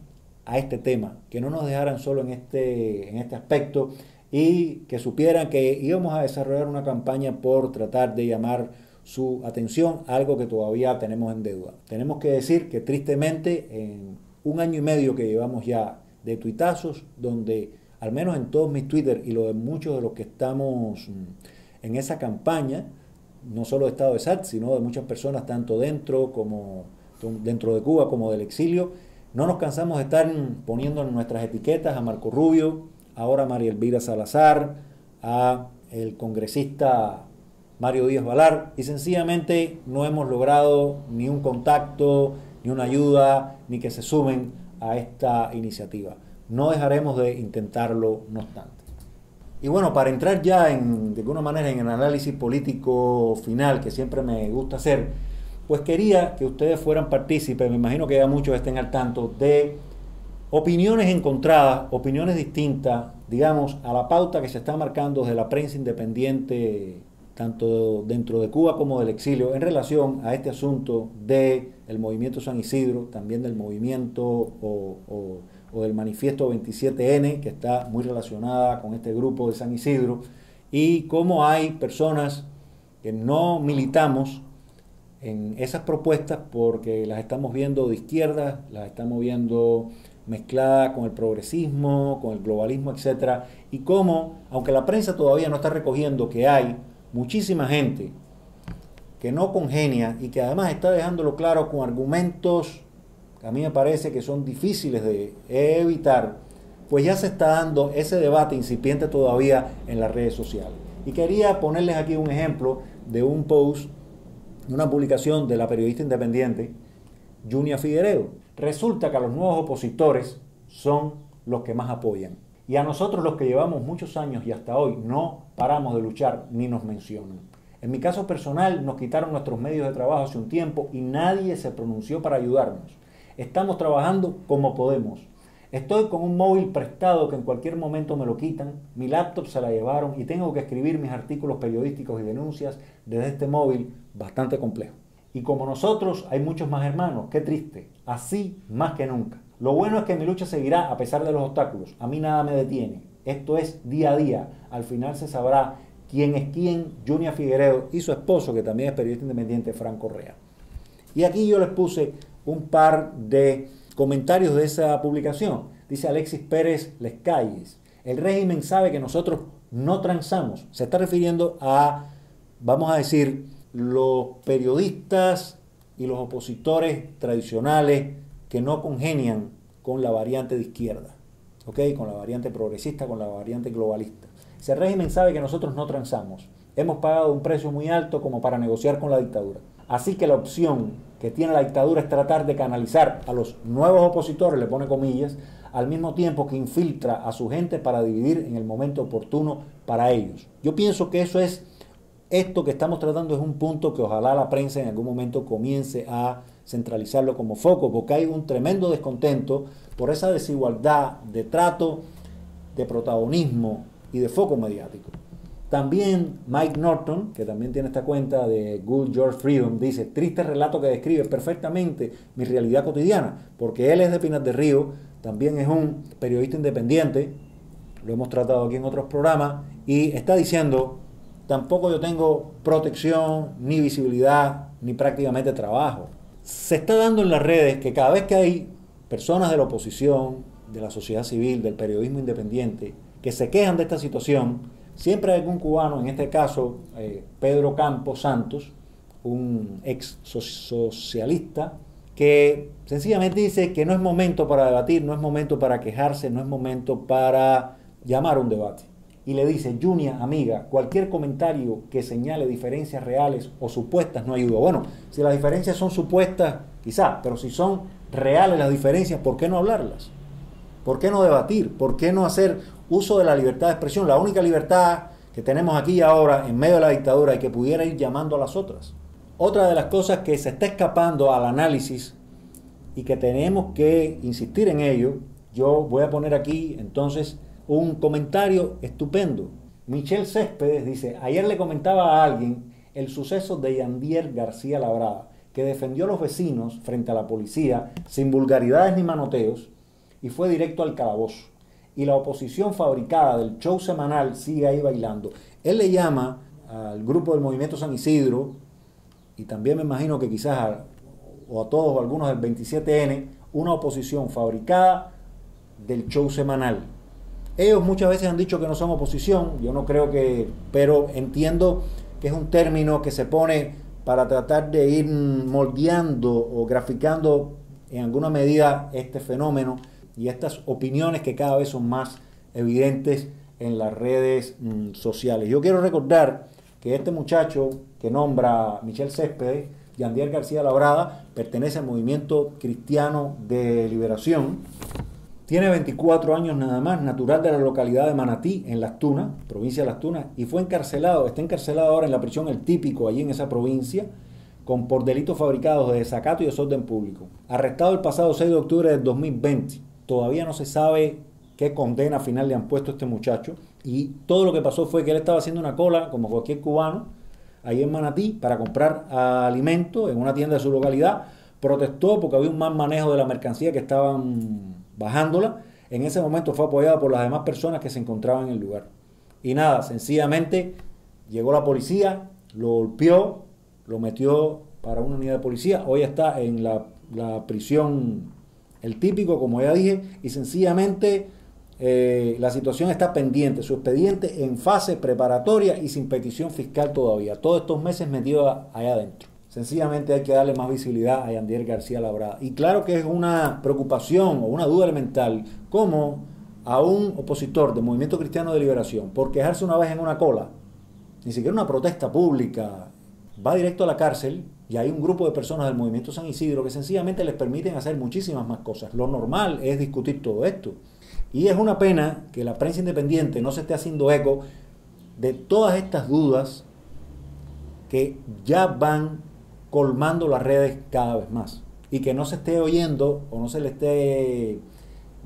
a este tema, que no nos dejaran solo en este aspecto, y que supieran que íbamos a desarrollar una campaña por tratar de llamar su atención a algo que todavía tenemos en deuda. Tenemos que decir que tristemente en un año y medio que llevamos ya de tuitazos, donde al menos en todos mis Twitter y lo de muchos de los que estamos en esa campaña, no solo de Estado de SAT, sino de muchas personas, tanto dentro de Cuba como del exilio, no nos cansamos de estar poniendo en nuestras etiquetas a Marco Rubio, ahora a María Elvira Salazar, a el congresista Mario Díaz Balar, y sencillamente no hemos logrado ni un contacto, ni una ayuda, ni que se sumen a esta iniciativa. No dejaremos de intentarlo, no obstante. Y bueno, para entrar ya de alguna manera en el análisis político final que siempre me gusta hacer, pues quería que ustedes fueran partícipes, me imagino que ya muchos estén al tanto, de opiniones encontradas, opiniones distintas, digamos, a la pauta que se está marcando desde la prensa independiente, tanto dentro de Cuba como del exilio, en relación a este asunto del movimiento San Isidro, también del movimiento o del manifiesto 27N, que está muy relacionada con este grupo de San Isidro, y cómo hay personas que no militamos en esas propuestas porque las estamos viendo de izquierda, las estamos viendo mezclada con el progresismo, con el globalismo, etcétera, y cómo, aunque la prensa todavía no está recogiendo que hay muchísima gente que no congenia y que además está dejándolo claro con argumentos que a mí me parece que son difíciles de evitar, pues ya se está dando ese debate incipiente todavía en las redes sociales. Y quería ponerles aquí un ejemplo de un post, de una publicación de la periodista independiente Junia Figueredo. Resulta que a los nuevos opositores son los que más apoyan. Y a nosotros los que llevamos muchos años y hasta hoy no paramos de luchar ni nos mencionan. En mi caso personal nos quitaron nuestros medios de trabajo hace un tiempo y nadie se pronunció para ayudarnos. Estamos trabajando como podemos. Estoy con un móvil prestado que en cualquier momento me lo quitan, mi laptop se la llevaron y tengo que escribir mis artículos periodísticos y denuncias desde este móvil bastante complejo. Y como nosotros hay muchos más hermanos, qué triste, así más que nunca. Lo bueno es que mi lucha seguirá a pesar de los obstáculos, a mí nada me detiene. Esto es día a día, al final se sabrá quién es quién, Junia Figueredo y su esposo, que también es periodista independiente, Frank Correa. Y aquí yo les puse un par de comentarios de esa publicación. Dice Alexis Pérez Lescalles: el régimen sabe que nosotros no transamos. Se está refiriendo a, vamos a decir, los periodistas y los opositores tradicionales que no congenian con la variante de izquierda, ¿ok? Con la variante progresista, con la variante globalista. Ese régimen sabe que nosotros no transamos. Hemos pagado un precio muy alto como para negociar con la dictadura. Así que la opción que tiene la dictadura es tratar de canalizar a los nuevos opositores, le pone comillas, al mismo tiempo que infiltra a su gente para dividir en el momento oportuno para ellos. Yo pienso que esto que estamos tratando es un punto que ojalá la prensa en algún momento comience a centralizarlo como foco, porque hay un tremendo descontento por esa desigualdad de trato, de protagonismo y de foco mediático. También Mike Norton, que también tiene esta cuenta de Good George Freedom, dice: triste relato que describe perfectamente mi realidad cotidiana, porque él es de Pinar del Río, también es un periodista independiente, lo hemos tratado aquí en otros programas, y está diciendo: tampoco yo tengo protección, ni visibilidad, ni prácticamente trabajo. Se está dando en las redes que cada vez que hay personas de la oposición, de la sociedad civil, del periodismo independiente, que se quejan de esta situación, siempre hay algún cubano, en este caso Pedro Campos Santos, un ex socialista, que sencillamente dice que no es momento para debatir, no es momento para quejarse, no es momento para llamar a un debate. Y le dice: Junia, amiga, cualquier comentario que señale diferencias reales o supuestas no ayuda. Bueno, si las diferencias son supuestas, quizá, pero si son reales las diferencias, ¿por qué no hablarlas? ¿Por qué no debatir? ¿Por qué no hacer uso de la libertad de expresión? La única libertad que tenemos aquí y ahora en medio de la dictadura y que pudiera ir llamando a las otras. Otra de las cosas que se está escapando al análisis y que tenemos que insistir en ello, yo voy a poner aquí entonces un comentario estupendo. Michelle Céspedes dice: ayer le comentaba a alguien el suceso de Yandier García Labrada, que defendió a los vecinos frente a la policía sin vulgaridades ni manoteos y fue directo al calabozo. Y la oposición fabricada del show semanal sigue ahí bailando. Él le llama al grupo del Movimiento San Isidro, y también me imagino que quizás a todos o algunos del 27N, una oposición fabricada del show semanal. Ellos muchas veces han dicho que no son oposición, yo no creo que, pero entiendo que es un término que se pone para tratar de ir moldeando o graficando en alguna medida este fenómeno y estas opiniones que cada vez son más evidentes en las redes sociales. Yo quiero recordar que este muchacho que nombra Michelle Céspedes, Yandier García Labrada, pertenece al Movimiento Cristiano de Liberación. Tiene 24 años nada más, natural de la localidad de Manatí, en Las Tunas, provincia de Las Tunas, y fue encarcelado, está encarcelado ahora en la prisión El Típico, allí en esa provincia, por delitos fabricados de desacato y desorden público. Arrestado el pasado 6 de octubre del 2020. Todavía no se sabe qué condena final le han puesto a este muchacho, y todo lo que pasó fue que él estaba haciendo una cola, como cualquier cubano, ahí en Manatí, para comprar alimento en una tienda de su localidad. Protestó porque había un mal manejo de la mercancía que estaban bajándola. En ese momento fue apoyado por las demás personas que se encontraban en el lugar. Y nada, sencillamente llegó la policía, lo golpeó, lo metió para una unidad de policía. Hoy está en la prisión el típico, como ya dije, y sencillamente la situación está pendiente, su expediente en fase preparatoria y sin petición fiscal todavía. Todos estos meses metido allá adentro. Sencillamente hay que darle más visibilidad a Yandier García Labrada. Y claro que es una preocupación o una duda elemental, como a un opositor del Movimiento Cristiano de Liberación, por quejarse una vez en una cola, ni siquiera una protesta pública, va directo a la cárcel, y hay un grupo de personas del Movimiento San Isidro que sencillamente les permiten hacer muchísimas más cosas. Lo normal es discutir todo esto. Y es una pena que la prensa independiente no se esté haciendo eco de todas estas dudas que ya van colmando las redes cada vez más, y que no se esté oyendo o no se le esté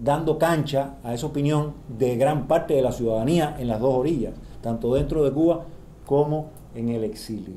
dando cancha a esa opinión de gran parte de la ciudadanía en las dos orillas, tanto dentro de Cuba como en el exilio.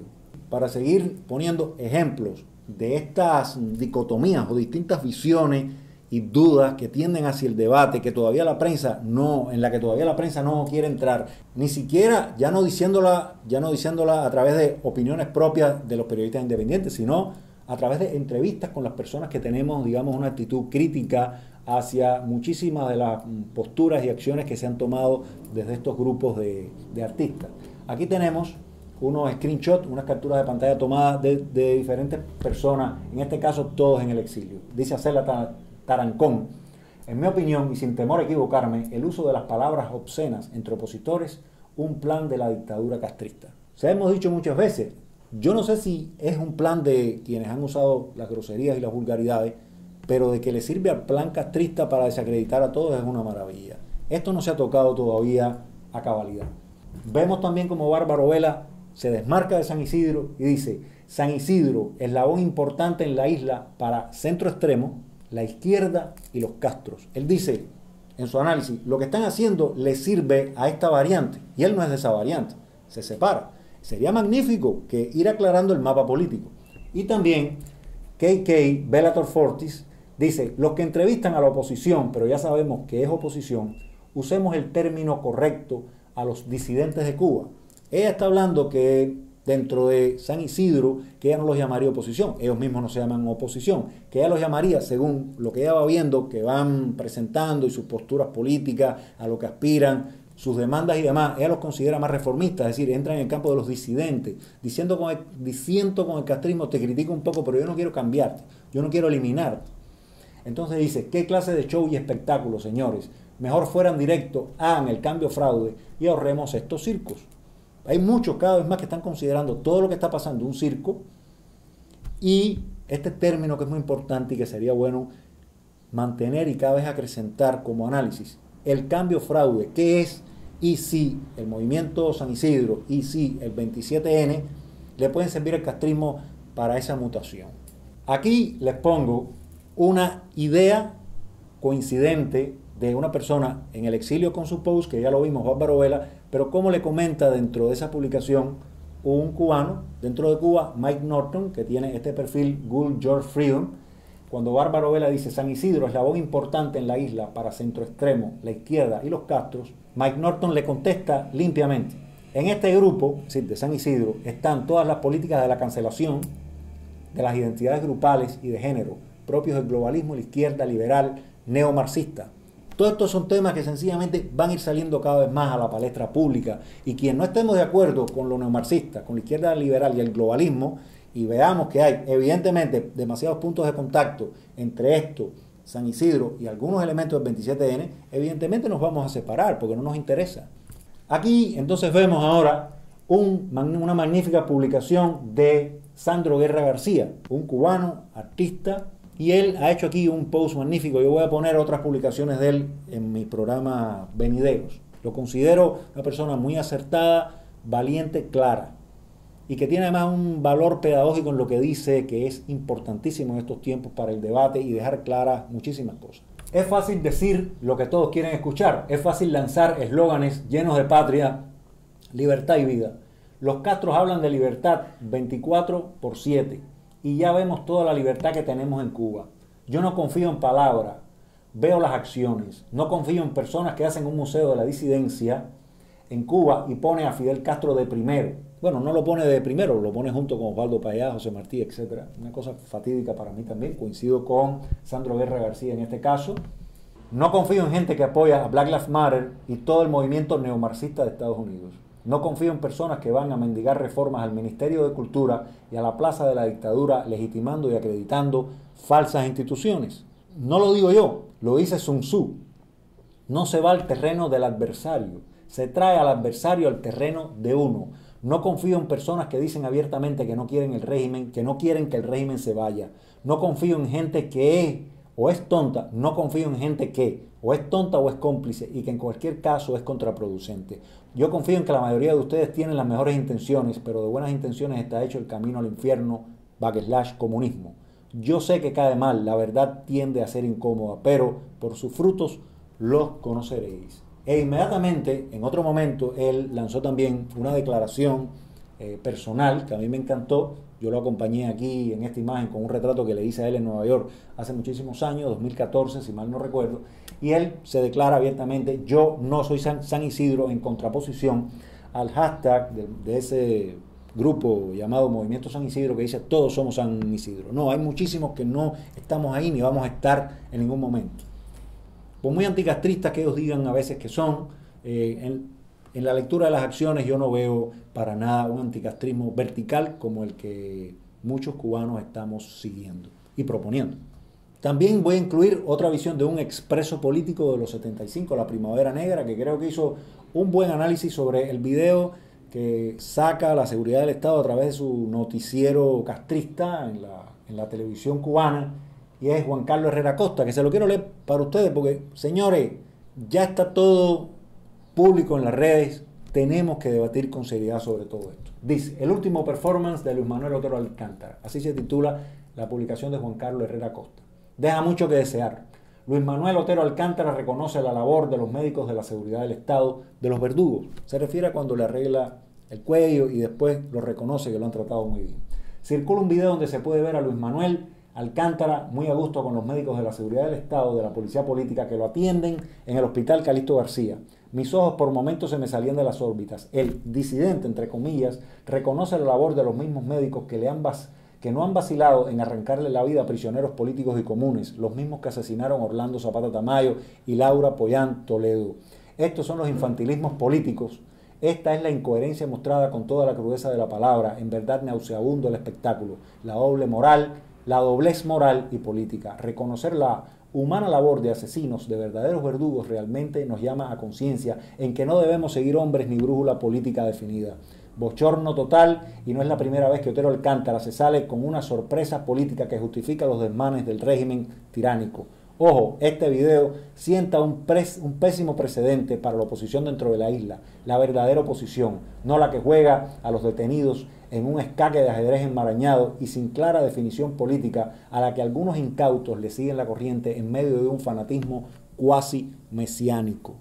Para seguir poniendo ejemplos de estas dicotomías o distintas visiones y dudas que tienden hacia el debate, que todavía la prensa no, en la que todavía la prensa no quiere entrar, ni siquiera ya no diciéndola a través de opiniones propias de los periodistas independientes, sino a través de entrevistas con las personas que tenemos, digamos, una actitud crítica hacia muchísimas de las posturas y acciones que se han tomado desde estos grupos de artistas. Aquí tenemos unos screenshots, unas capturas de pantalla tomadas de diferentes personas, en este caso todos en el exilio. Dice Acela Tarancón: en mi opinión, y sin temor a equivocarme, el uso de las palabras obscenas entre opositores, un plan de la dictadura castrista. Se hemos dicho muchas veces, yo no sé si es un plan de quienes han usado las groserías y las vulgaridades, pero de que le sirve al plan castrista para desacreditar a todos es una maravilla. Esto no se ha tocado todavía a cabalidad. Vemos también como Bárbaro Vela se desmarca de San Isidro y dice: San Isidro, eslabón importante en la isla para centro extremo, la izquierda y los Castros. Él dice en su análisis, lo que están haciendo le sirve a esta variante, y él no es de esa variante, se separa. Sería magnífico que ir aclarando el mapa político. Y también KK Bellator Fortis dice: los que entrevistan a la oposición, pero ya sabemos que es oposición, usemos el término correcto a los disidentes de Cuba. Ella está hablando que dentro de San Isidro, que ella no los llamaría oposición, ellos mismos no se llaman oposición, que ella los llamaría, según lo que ella va viendo, que van presentando y sus posturas políticas, a lo que aspiran, sus demandas y demás, ella los considera más reformistas, es decir, entran en el campo de los disidentes, diciendo con el castrismo: te critico un poco, pero yo no quiero cambiarte, yo no quiero eliminarte. Entonces dice: ¿qué clase de show y espectáculo, señores? Mejor fueran directos, hagan el cambio fraude y ahorremos estos circos. Hay muchos cada vez más que están considerando todo lo que está pasando un circo, y este término que es muy importante y que sería bueno mantener y cada vez acrecentar como análisis: el cambio fraude, ¿qué es? Y si el movimiento San Isidro y si el 27N le pueden servir al castrismo para esa mutación. Aquí les pongo una idea coincidente de una persona en el exilio con su post, que ya lo vimos, Bárbaro Vela, pero como le comenta dentro de esa publicación un cubano dentro de Cuba, Mike Norton, que tiene este perfil Good George Freedom. Cuando Bárbaro Vela dice: San Isidro, eslabón importante en la isla para centro extremo, la izquierda y los Castros, Mike Norton le contesta limpiamente: en este grupo, es decir, de San Isidro, están todas las políticas de la cancelación de las identidades grupales y de género propios del globalismo, la izquierda liberal neomarxista. Todos estos son temas que sencillamente van a ir saliendo cada vez más a la palestra pública, y quien no estemos de acuerdo con lo neomarxista, con la izquierda liberal y el globalismo, y veamos que hay evidentemente demasiados puntos de contacto entre esto, San Isidro y algunos elementos del 27N, evidentemente nos vamos a separar porque no nos interesa. Aquí entonces vemos ahora una magnífica publicación de Sandro Guerra García, un cubano, artista, y él ha hecho aquí un post magnífico. Yo voy a poner otras publicaciones de él en mi programa venideros. Lo considero una persona muy acertada, valiente, clara, y que tiene además un valor pedagógico en lo que dice, que es importantísimo en estos tiempos para el debate y dejar claras muchísimas cosas. Es fácil decir lo que todos quieren escuchar, es fácil lanzar eslóganes llenos de patria, libertad y vida. Los Castros hablan de libertad 24/7 y ya vemos toda la libertad que tenemos en Cuba. Yo no confío en palabras, veo las acciones. No confío en personas que hacen un museo de la disidencia en Cuba y ponen a Fidel Castro de primero. bueno, no lo pone de primero, lo pone junto con Osvaldo Payá, José Martí, etc. Una cosa fatídica para mí también, coincido con Sandro Guerra García en este caso. No confío en gente que apoya a Black Lives Matter y todo el movimiento neomarxista de Estados Unidos. No confío en personas que van a mendigar reformas al Ministerio de Cultura y a la plaza de la dictadura, legitimando y acreditando falsas instituciones. No lo digo yo, lo dice Sun Tzu. No se va al terreno del adversario, se trae al adversario al terreno de uno. No confío en personas que dicen abiertamente que no quieren el régimen, que no quieren que el régimen se vaya. No confío en gente que es o es tonta, no confío en gente que o es tonta o es cómplice y que en cualquier caso es contraproducente. Yo confío en que la mayoría de ustedes tienen las mejores intenciones, pero de buenas intenciones está hecho el camino al infierno, / comunismo. Yo sé que cae mal, la verdad tiende a ser incómoda, pero por sus frutos los conoceréis. E inmediatamente, en otro momento, él lanzó también una declaración personal que a mí me encantó. Yo lo acompañé aquí en esta imagen con un retrato que le hice a él en Nueva York hace muchísimos años, 2014, si mal no recuerdo. Y él se declara abiertamente: yo no soy San Isidro, en contraposición al hashtag de ese grupo llamado Movimiento San Isidro que dice todos somos San Isidro. No, hay muchísimos que no estamos ahí ni vamos a estar en ningún momento. Por muy anticastristas que ellos digan a veces que son, en la lectura de las acciones yo no veo para nada un anticastrismo vertical como el que muchos cubanos estamos siguiendo y proponiendo. También voy a incluir otra visión de un expreso político de los 75, La Primavera Negra, que creo que hizo un buen análisis sobre el video que saca la seguridad del Estado a través de su noticiero castrista en la televisión cubana, y es Juan Carlos Herrera Costa, que se lo quiero leer para ustedes porque, señores, ya está todo público en las redes, tenemos que debatir con seriedad sobre todo esto. Dice: el último performance de Luis Manuel Otero Alcántara, así se titula la publicación de Juan Carlos Herrera Costa. Deja mucho que desear. Luis Manuel Otero Alcántara reconoce la labor de los médicos de la seguridad del Estado, de los verdugos. Se refiere a cuando le arregla el cuello y después lo reconoce que lo han tratado muy bien. Circula un video donde se puede ver a Luis Manuel Alcántara muy a gusto con los médicos de la seguridad del Estado, de la policía política, que lo atienden en el hospital Calixto García. Mis ojos por momentos se me salían de las órbitas. El disidente, entre comillas, reconoce la labor de los mismos médicos que no han vacilado en arrancarle la vida a prisioneros políticos y comunes, los mismos que asesinaron a Orlando Zapata Tamayo y Laura Pollán Toledo. Estos son los infantilismos políticos. Esta es la incoherencia mostrada con toda la crudeza de la palabra. En verdad nauseabundo el espectáculo, la doblez moral y política. Reconocer la humana labor de asesinos, de verdaderos verdugos, realmente nos llama a conciencia en que no debemos seguir hombres ni brújula política definida. Bochorno total, y no es la primera vez que Otero Alcántara se sale con una sorpresa política que justifica los desmanes del régimen tiránico. Ojo, este video sienta un pésimo precedente para la oposición dentro de la isla, la verdadera oposición, no la que juega a los detenidos en un escaque de ajedrez enmarañado y sin clara definición política, a la que algunos incautos le siguen la corriente en medio de un fanatismo cuasi mesiánico.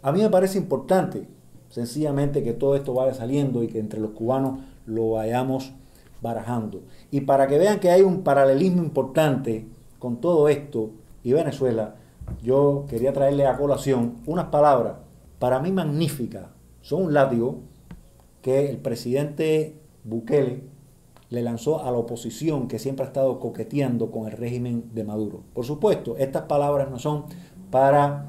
A mí me parece importante, sencillamente, que todo esto vaya saliendo y que entre los cubanos lo vayamos barajando. Y para que vean que hay un paralelismo importante con todo esto y Venezuela, yo quería traerle a colación unas palabras para mí magníficas. Son un látigo que el presidente Bukele le lanzó a la oposición que siempre ha estado coqueteando con el régimen de Maduro. Por supuesto, estas palabras no son para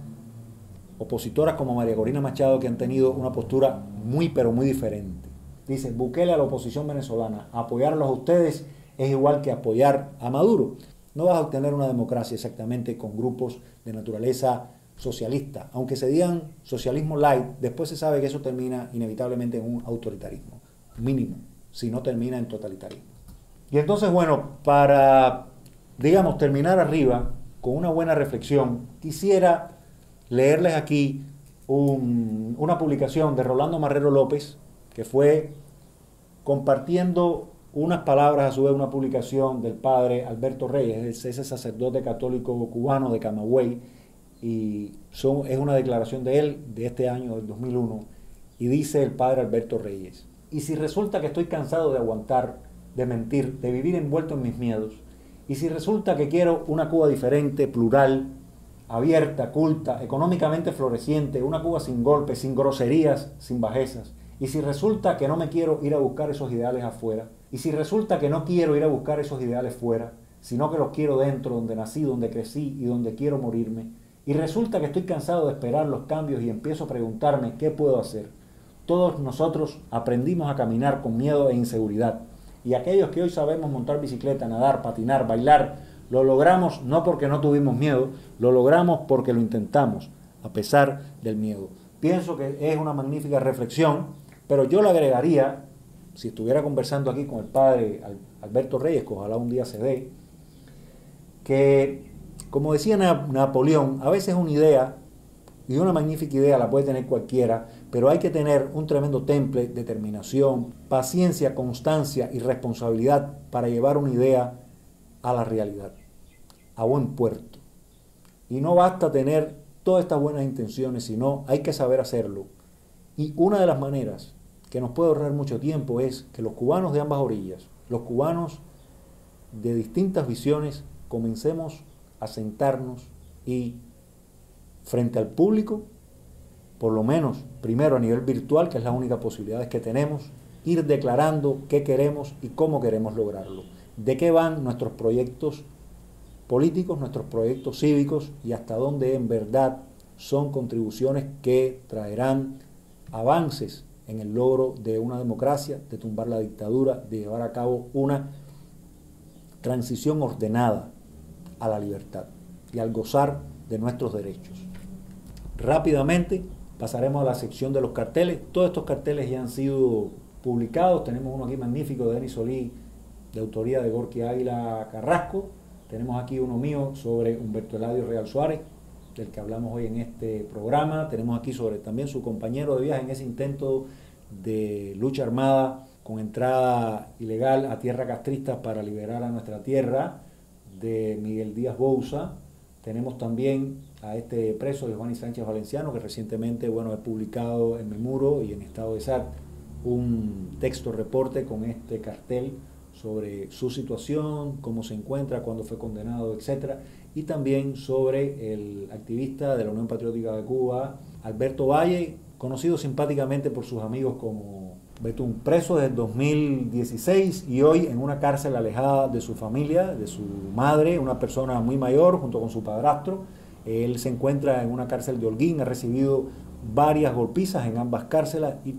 opositoras como María Corina Machado, que han tenido una postura muy pero muy diferente. Dice Bukele a la oposición venezolana: apoyarlos a ustedes es igual que apoyar a Maduro. No vas a obtener una democracia exactamente con grupos de naturaleza socialista. Aunque se digan socialismo light, después se sabe que eso termina inevitablemente en un autoritarismo mínimo, si no termina en totalitarismo. Y entonces, bueno, para, digamos, terminar arriba con una buena reflexión, quisiera leerles aquí una publicación de Rolando Marrero López, que fue compartiendo unas palabras, a su vez una publicación del padre Alberto Reyes, ese sacerdote católico cubano de Camagüey, y es una declaración de él de este año, del 2001, y dice el padre Alberto Reyes: y si resulta que estoy cansado de aguantar, de mentir, de vivir envuelto en mis miedos, y si resulta que quiero una Cuba diferente, plural, abierta, culta, económicamente floreciente, una Cuba sin golpes, sin groserías, sin bajezas, Y si resulta que no me quiero ir a buscar esos ideales afuera, y si resulta que no quiero ir a buscar esos ideales fuera, sino que los quiero dentro, donde nací, donde crecí y donde quiero morirme, y resulta que estoy cansado de esperar los cambios y empiezo a preguntarme qué puedo hacer. Todos nosotros aprendimos a caminar con miedo e inseguridad, y aquellos que hoy sabemos montar bicicleta, nadar, patinar, bailar, lo logramos no porque no tuvimos miedo, lo logramos porque lo intentamos, a pesar del miedo. Pienso que es una magnífica reflexión, pero yo le agregaría, si estuviera conversando aquí con el padre Alberto Reyes, que ojalá un día se dé, que, como decía Napoleón, a veces una idea, y una magnífica idea la puede tener cualquiera, pero hay que tener un tremendo temple, determinación, paciencia, constancia y responsabilidad para llevar una idea a la realidad, a buen puerto. Y no basta tener todas estas buenas intenciones, sino hay que saber hacerlo. Y una de las maneras que nos puede ahorrar mucho tiempo es que los cubanos de ambas orillas, los cubanos de distintas visiones, comencemos a sentarnos y frente al público, por lo menos primero a nivel virtual, que es la única posibilidad que tenemos, ir declarando qué queremos y cómo queremos lograrlo, de qué van nuestros proyectos políticos, nuestros proyectos cívicos y hasta dónde en verdad son contribuciones que traerán avances en el logro de una democracia, de tumbar la dictadura, de llevar a cabo una transición ordenada a la libertad y al gozar de nuestros derechos. Rápidamente pasaremos a la sección de los carteles. Todos estos carteles ya han sido publicados. Tenemos uno aquí magnífico de Denis Solís, de autoría de Gorky Águila Carrasco. Tenemos aquí uno mío sobre Humberto Eladio Real Suárez, del que hablamos hoy en este programa. Tenemos aquí sobre también su compañero de viaje en ese intento de lucha armada con entrada ilegal a tierra castrista para liberar a nuestra tierra, de Miguel Díaz Bouza. Tenemos también a este preso, Giovanni Sánchez Valenciano, que recientemente he publicado en mi muro y en Estado de SAT un texto reporte con este cartel sobre su situación, cómo se encuentra, cuándo fue condenado, etcétera, y también sobre el activista de la Unión Patriótica de Cuba, Alberto Valle, conocido simpáticamente por sus amigos como Betún, preso desde 2016 y hoy en una cárcel alejada de su familia, de su madre, una persona muy mayor, junto con su padrastro. Él se encuentra en una cárcel de Holguín, ha recibido varias golpizas en ambas cárceles y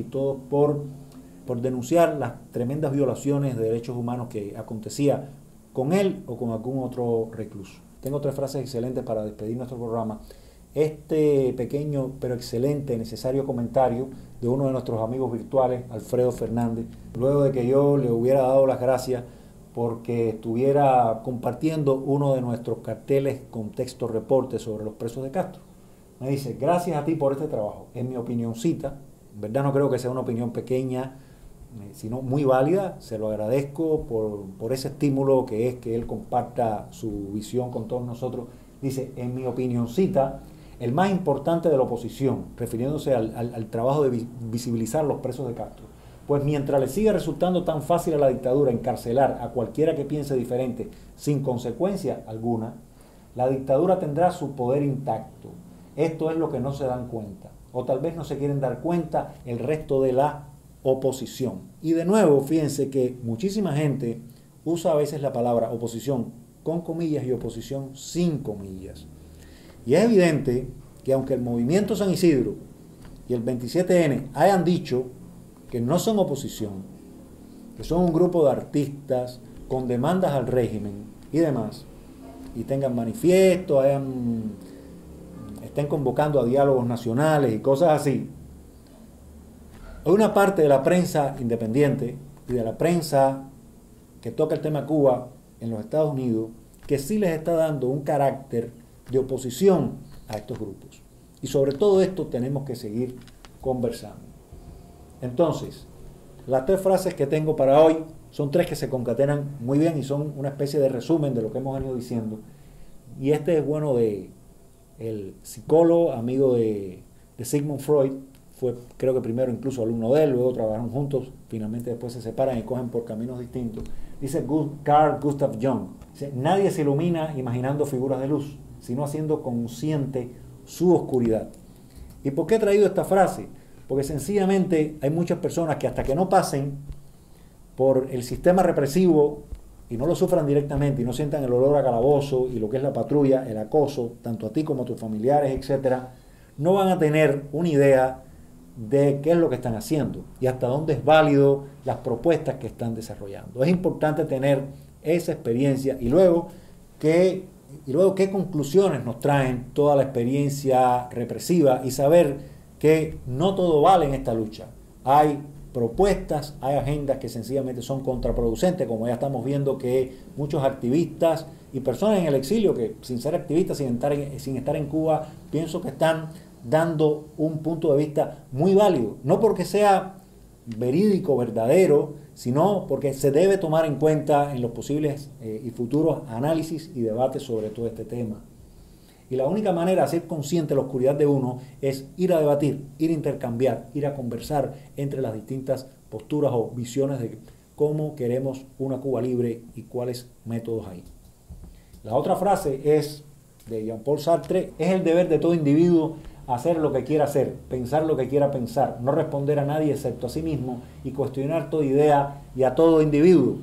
todo por denunciar las tremendas violaciones de derechos humanos que acontecía con él o con algún otro recluso. Tengo 3 frases excelentes para despedir nuestro programa. Este pequeño pero excelente, necesario comentario de uno de nuestros amigos virtuales, Alfredo Fernández, luego de que yo le hubiera dado las gracias porque estuviera compartiendo uno de nuestros carteles con texto reporte sobre los presos de Castro. Me dice: gracias a ti por este trabajo. En mi opinioncita, en verdad no creo que sea una opinión pequeña, sino muy válida. Se lo agradezco por ese estímulo que es que él comparta su visión con todos nosotros. Dice: en mi opinioncita, el más importante de la oposición, refiriéndose al trabajo de visibilizar los presos de Castro, pues mientras le siga resultando tan fácil a la dictadura encarcelar a cualquiera que piense diferente sin consecuencia alguna, la dictadura tendrá su poder intacto. Esto es lo que no se dan cuenta, o tal vez no se quieren dar cuenta el resto de la oposición. Y de nuevo, fíjense que muchísima gente usa a veces la palabra oposición con comillas y oposición sin comillas. Y es evidente que aunque el movimiento San Isidro y el 27N hayan dicho que no son oposición, que son un grupo de artistas con demandas al régimen y demás, y tengan manifiestos, estén convocando a diálogos nacionales y cosas así, hay una parte de la prensa independiente y de la prensa que toca el tema Cuba en los Estados Unidos que sí les está dando un carácter de oposición a estos grupos. Y sobre todo esto tenemos que seguir conversando. Entonces, las 3 frases que tengo para hoy son 3 que se concatenan muy bien y son una especie de resumen de lo que hemos venido diciendo. Y este es bueno de el psicólogo, amigo de Sigmund Freud, fue creo que primero incluso alumno de él, luego trabajaron juntos, finalmente después se separan y cogen por caminos distintos. Dice Carl Gustav Jung, dice: nadie se ilumina imaginando figuras de luz, sino haciendo consciente su oscuridad. ¿Y por qué he traído esta frase? porque sencillamente hay muchas personas que hasta que no pasen por el sistema represivo y no lo sufran directamente y no sientan el olor a calabozo y lo que es la patrulla, el acoso, tanto a ti como a tus familiares, etcétera, no van a tener una idea de qué es lo que están haciendo y hasta dónde es válido las propuestas que están desarrollando. Es importante tener esa experiencia y luego qué conclusiones nos traen toda la experiencia represiva y saber que no todo vale en esta lucha. Hay propuestas, hay agendas que sencillamente son contraproducentes, como ya estamos viendo que muchos activistas y personas en el exilio que sin ser activistas, sin estar en Cuba, pienso que están dando un punto de vista muy válido, no porque sea verídico, verdadero, sino porque se debe tomar en cuenta en los posibles y futuros análisis y debates sobre todo este tema. Y la única manera de ser consciente de la oscuridad de uno es ir a debatir, ir a intercambiar, ir a conversar entre las distintas posturas o visiones de cómo queremos una Cuba libre y cuáles métodos hay. La otra frase es de Jean-Paul Sartre: es el deber de todo individuo hacer lo que quiera hacer, pensar lo que quiera pensar, no responder a nadie excepto a sí mismo y cuestionar toda idea y a todo individuo.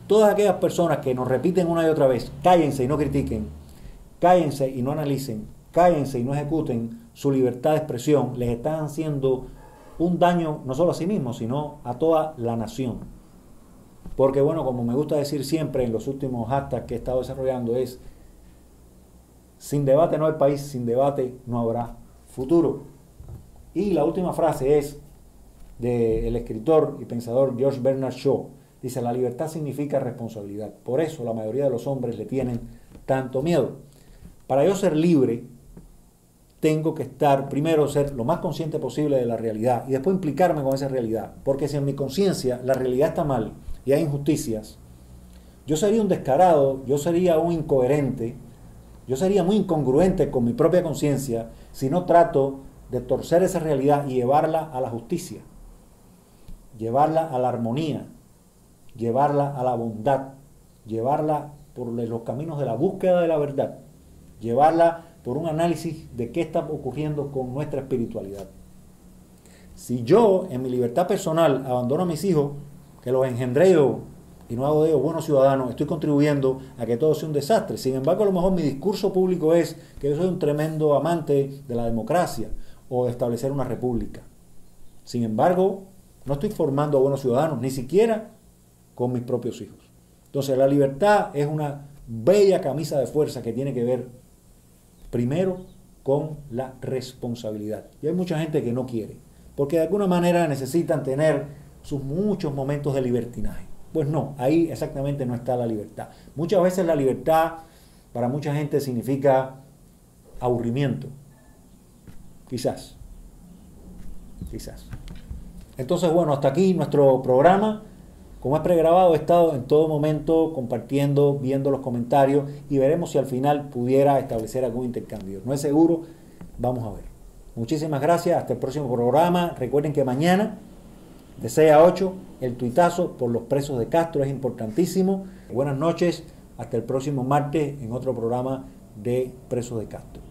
Todas aquellas personas que nos repiten una y otra vez, cállense y no critiquen, cállense y no analicen, cállense y no ejecuten su libertad de expresión, les están haciendo un daño no solo a sí mismos, sino a toda la nación. Porque bueno, como me gusta decir siempre en los últimos hashtags que he estado desarrollando, es: sin debate no hay país, sin debate no habrá futuro. Y la última frase es del escritor y pensador George Bernard Shaw. Dice: la libertad significa responsabilidad. Por eso la mayoría de los hombres le tienen tanto miedo. Para yo ser libre, tengo que ser lo más consciente posible de la realidad y después implicarme con esa realidad. Porque si en mi conciencia la realidad está mal y hay injusticias, yo sería un descarado, yo sería un incoherente, yo sería muy incongruente con mi propia conciencia si no trato de torcer esa realidad y llevarla a la justicia, llevarla a la armonía, llevarla a la bondad, llevarla por los caminos de la búsqueda de la verdad, llevarla por un análisis de qué está ocurriendo con nuestra espiritualidad. Si yo, en mi libertad personal, abandono a mis hijos, que los engendré yo, y no hago de ellos buenos ciudadanos, estoy contribuyendo a que todo sea un desastre. Sin embargo, a lo mejor mi discurso público es que yo soy un tremendo amante de la democracia o de establecer una república. Sin embargo, no estoy formando a buenos ciudadanos, ni siquiera con mis propios hijos. Entonces, la libertad es una bella camisa de fuerza que tiene que ver primero con la responsabilidad. Y hay mucha gente que no quiere, porque de alguna manera necesitan tener sus muchos momentos de libertinaje. Pues no, ahí exactamente no está la libertad. Muchas veces la libertad para mucha gente significa aburrimiento. Quizás. Entonces, bueno, hasta aquí nuestro programa. Como es pregrabado, he estado en todo momento compartiendo, viendo los comentarios y veremos si al final pudiera establecer algún intercambio. No es seguro, vamos a ver. Muchísimas gracias, hasta el próximo programa. Recuerden que mañana, de 6 a 8, el tuitazo por los presos de Castro es importantísimo. Buenas noches, hasta el próximo martes en otro programa de Presos de Castro.